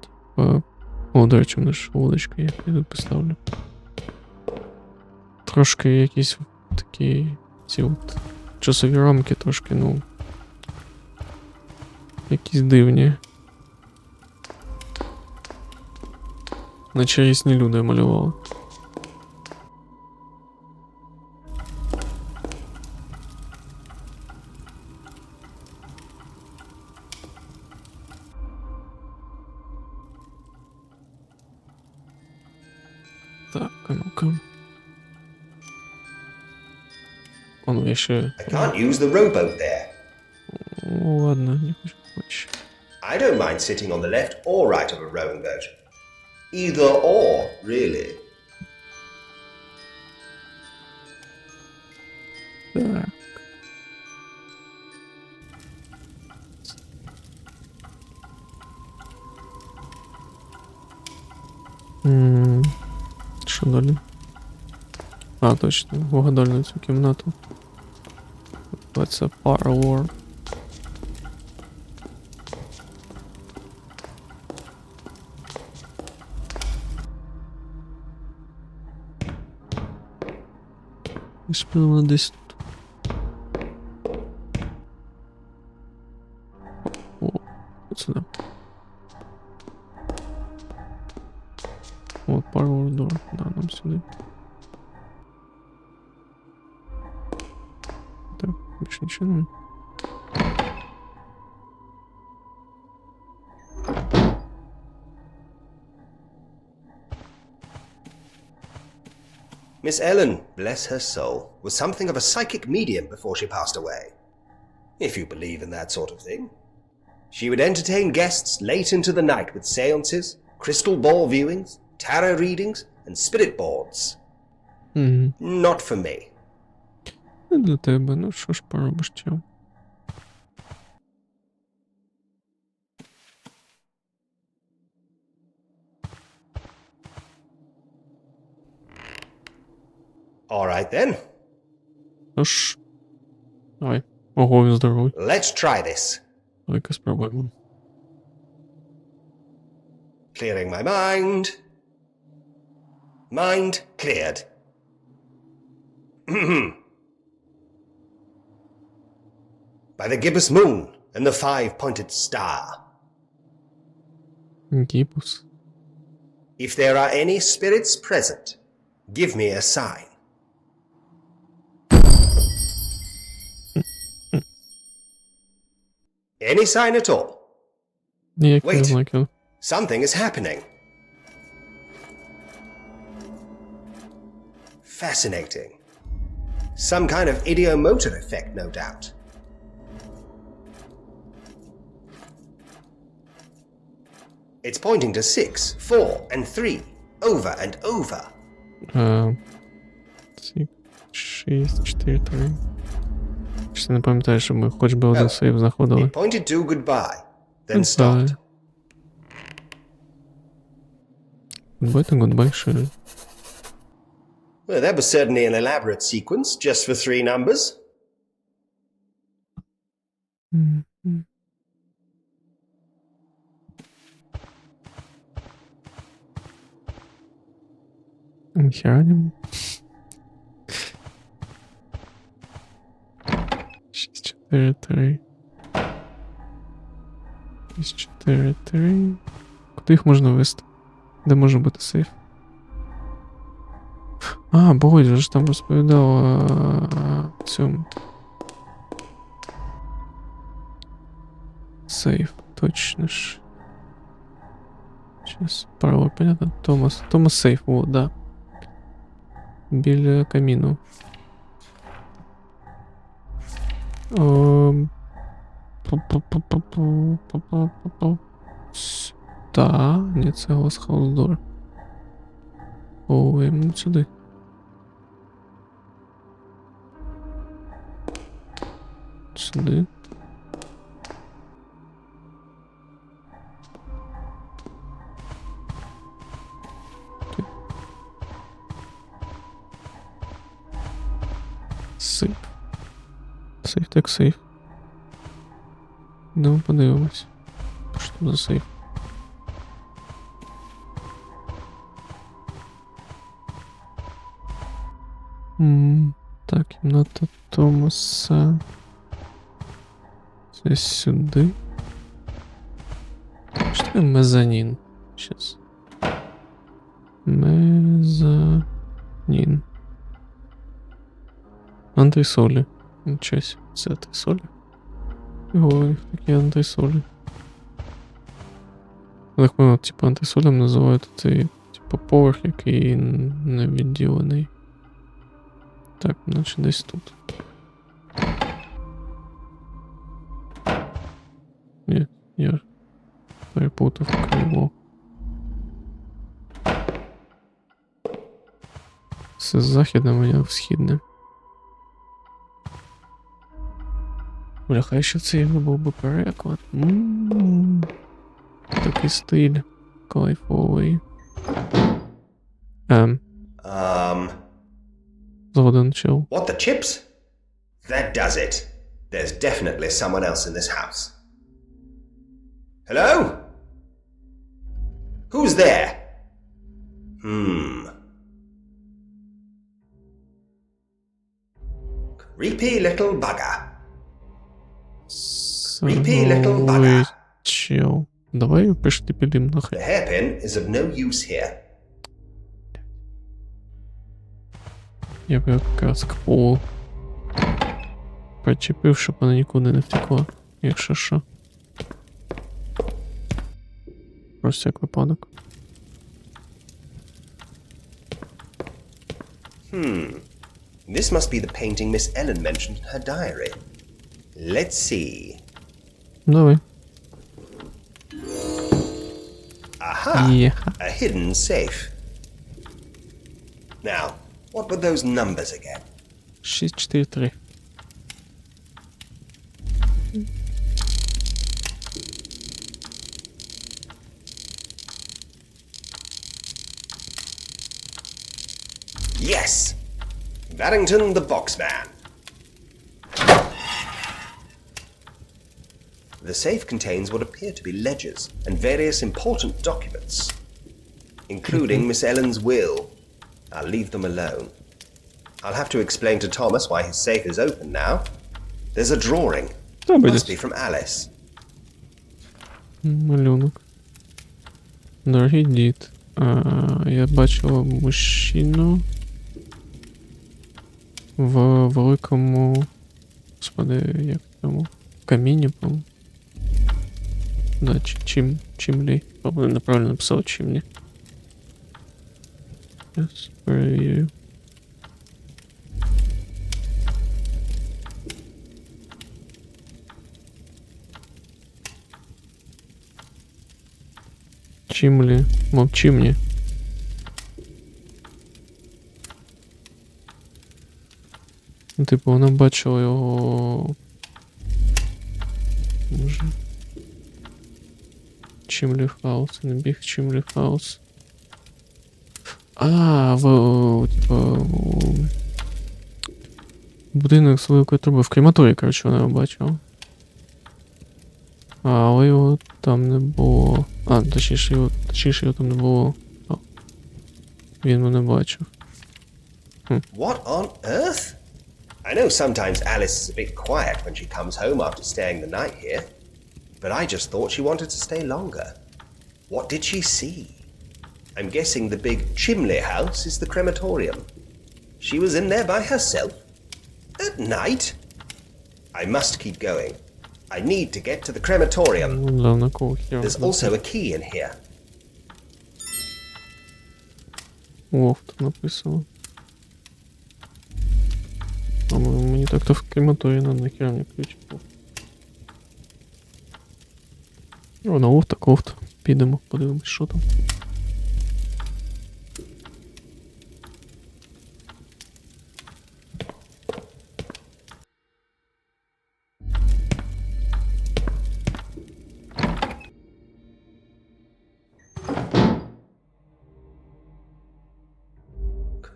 Типа. О, до речі, в мене ж вуличка є, я тут поставлю. Трошки якісь такі ці от часові рамки трошки, ну. Якісь дивні. Наче різні люди малювали. Так, а ну-ка. О, ну я ще...
I can't use the rowboat there.
О, ладно, не хочу бачити.
I don't mind sitting on the left or right of a rowing boat. Either or, really.
Так. Що далі? А, точно, вгадали цю кімнату. Це Parlor. І спина десь тут. О, от сюди. От Parlor Door, да, нам сюди. Так, більше нічого немає.
Miss Ellen, bless her soul, was something of a psychic medium before she passed away. If you believe in that sort of thing. She would entertain guests late into the night with seances, crystal ball viewings, tarot readings, and spirit boards. Not for me.
Не для тебе, ну що ж поробиш, чел.
All right then,
Ну ж. Давай. Ого, він здоровий.
let's try this.
Давай-ка спробуємо.
Clearing my mind. Mind cleared. By the gibbous moon and the five-pointed star.
Гіпус.
If there are any spirits present, give me a sign. Any sign at all.
Ніяких
Wait.
знаків.
Something is happening. Fascinating. Some kind of idiomotor effect, no doubt. It's pointing to 6, 4, and 3, over and over.
6, 4, 3. Чи не пам'ятаю, що ми хоч би один сейв знаходили.
It pointed to goodbye, then stopped.
Goodbye to goodbye, що ж.
Well, that was certainly an elaborate sequence, just for 3 numbers.
Херанім. 6, 4, 3. 6, 4, 3. Куди їх можна вести? Де може бути сейф? А, Богодя ж там розповідав цьому. Сейф, точно ж. Сейчас, пароль, понятно? Томас сейф, о, да. Біля каміну. Та, ні, це Хаус-Дор. О, йому сюди. Сюди. Сейф. Сейф, так сейф. Ну, подивимось. Що там за сейф? Так, кімната Томаса. Це сюди. Що таке мезонін? Щас. Мезонін. Антресолі. Нічось. Це антресолі? Ого, у них такі антресолі. Так, типа антресолем називають цей, типа, типу, поверх, який не відділений. Так, наче десь тут. Ні, я перепутав криво. Це західне, моя в східне. Бляха, ще це був би переклад. Такий стиль кайфовий. Згоден, чел.
What the chips? That does it. There's definitely someone else in this house. Hello? Who's there? Creepy little bugger. Creepy little bugger.
Чел. Давай пішли підемо
The
нахрен.
hairpin is of no use here.
Я б якраз к полу причепив, щоб вона нікуди не втекла, якщо що. Просто як випадок.
This must be the painting Miss Ellen mentioned in her diary. Let's see.
Давай.
Aha!
Єха.
A hidden safe. Now, what were those numbers again?
643.
Yes! Barrington the Boxman. The safe contains what appear to be ledgers and various important documents, including Miss Ellen's will. I'll leave them alone. I'll have to explain to Thomas why his safe is open now. There's a drawing. Must be from Alice.
Малюнок. Дорогий дід. Я бачила мужчину в великому... Господи, як тому? Каміні, по-моєму. Да, чимлі. По-моєму, неправильно написав чимлі. Зараз перевірю. Чимлі. Мовчи мені. Ну, типу, вона бачила його... Може... Чимлі хаус, не біг Чимлі хаус. Типу... Будинок з великої труби. В крематорії, коротше, вона його бачила. Але його там не було. Точніше його там не було. Він мене бачив.
What on earth? I know sometimes Alice is a bit quiet when she comes home after staying the night here, but I just thought she wanted to stay longer. What did she see? I'm guessing the big Chimley house is the crematorium. She was in there by herself? At night? I must keep going. I need to get to the crematorium. There's also a key in here.
Лофт написано. Мені так-то в крематорії надо, нахер мені ключ. О, на лофт так лофт. Підемо, подивимось, що там.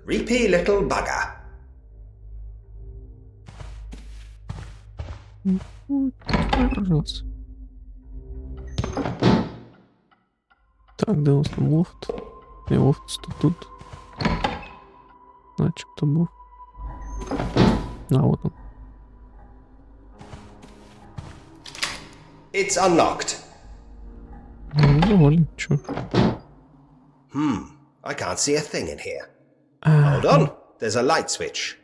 Creepy little bugger.
Раз. Так, де у нас там лофт? Не, лофт тут. Начебто був. Вот он.
It's unlocked.
Доволі, чо.
I can't see a thing in here. Hold on, there's a light switch.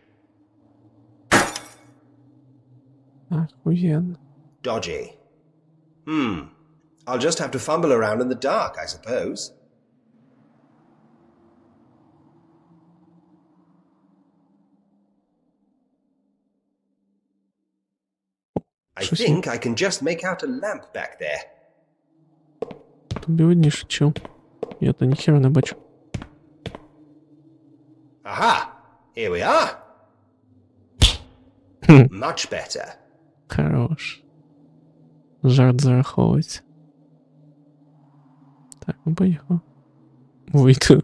Охуєнно.
Dodgy. I'll just have to fumble around in the dark, I suppose.
щось є.
think I can just make out a lamp back there.
Тобі видніше, чел. Я то ніхера не бачу.
Aha! Here we are! Much better.
Хорош. Жарт зараховується. Так, ну поїхав. Вийти.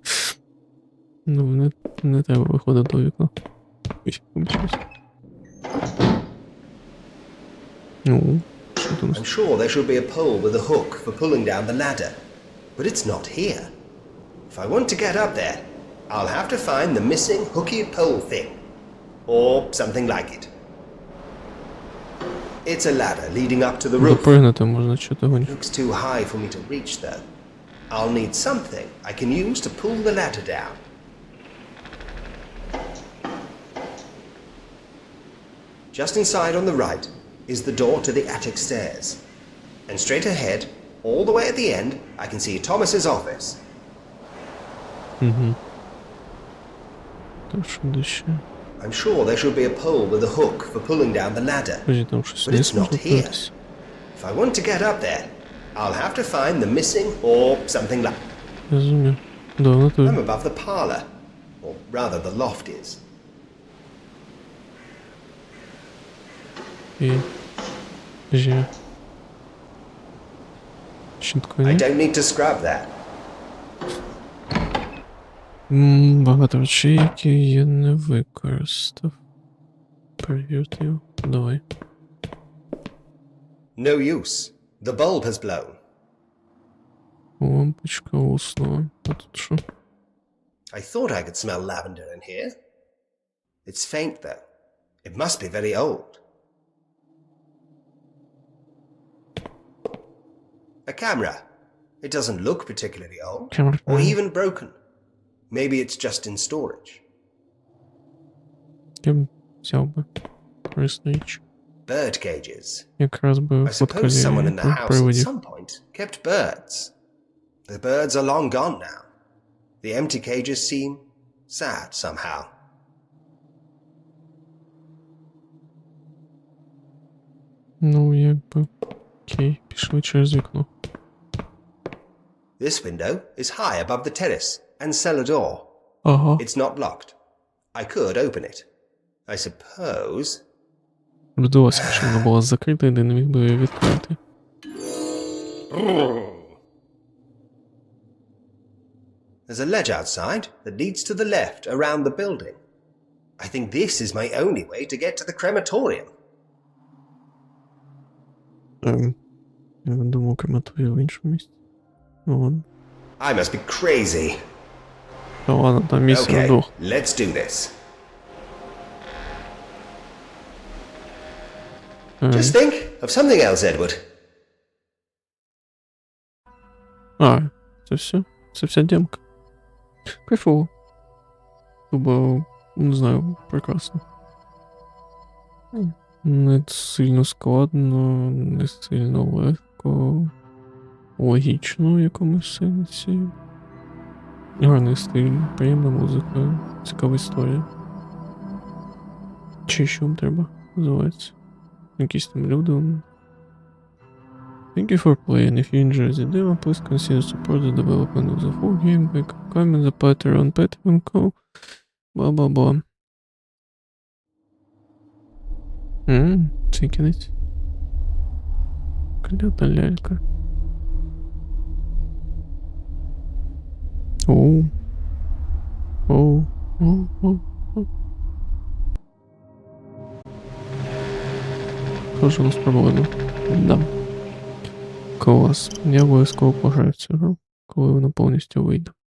Ну, не треба виходити до вікна. Ой, вибачаюсь. Ну, що там?
I'm sure there should be a pole with a hook for pulling down the ladder, but it's not here. If I want to get up there, I'll have to find the missing hooky pole thing, or something like it. It's a ladder leading up to the roof.
Допригнути можна, що того ні.
Looks too high for me to reach though. I'll need something I can use to pull the ladder down. Just inside on the right is the door to the attic stairs. And straight ahead, all the way at the end, I can see Thomas's office.
Так, що де ще?
I'm sure there should be a pole with a hook for pulling down the ladder.
Кажіть, там щось
But
не
it's not
можна
here.
подивитися.
If I want to get up there, I'll have to find the missing or something like...
Розумію. Давно
I'm
тобі.
above the parlor, or rather the loft is.
І... Же. Чітко,
I
ні?
don't need to scrub that.
Багато речей, які я не використав. Перевірте його. Давай.
No use. The bulb has blown.
Лампочка уснула. А тут що?
I thought I could smell lavender in here. It's faint though. It must be very old. A camera. It doesn't look particularly old,
Camera.
or even broken. Maybe it's just in storage.
Я б взяв би. Корисна річ.
Bird cages.
Якраз би
I suppose
фоткали
someone in the house at
приводів.
some point kept birds. The birds are long gone now. The empty cages seem sad somehow.
Ну, якби. Окей, пішли через вікно.
This window is high above the terrace and cellar door.
Ага.
It's not locked. I could open it. I suppose...
Здалося, що вона була закрита, і де не міг би її відкрити.
There's a ledge outside that leads to the left around the building. I think this is my only way to get to the crematorium.
Я думав, крематорію в іншому місці. Ну ладно.
I must be crazy.
Та ладно, там місце на
Okay,
двох.
let's do this. Just think of something else, Edward.
А, це все? Це вся демка. Кайфово. Тобто, не знаю, прекрасно. Не сильно складно, не сильно легко. Логічно в якомусь сенсі. Гарний стиль, приємна музика, цікава історія. Чи що вам треба, називається? Якісь там люди. Thank you for playing. If you enjoyed the demo, please consider support the development of the full game by commenting the Patreon Patreon.com. Бла-бла-бла. Це кінець. Клята лялька. Оу. Оу. Оу. Оу. Що у нас проблема? Да. Клас. Я обов'язково пограю в цю гру, коли вона повністю вийде.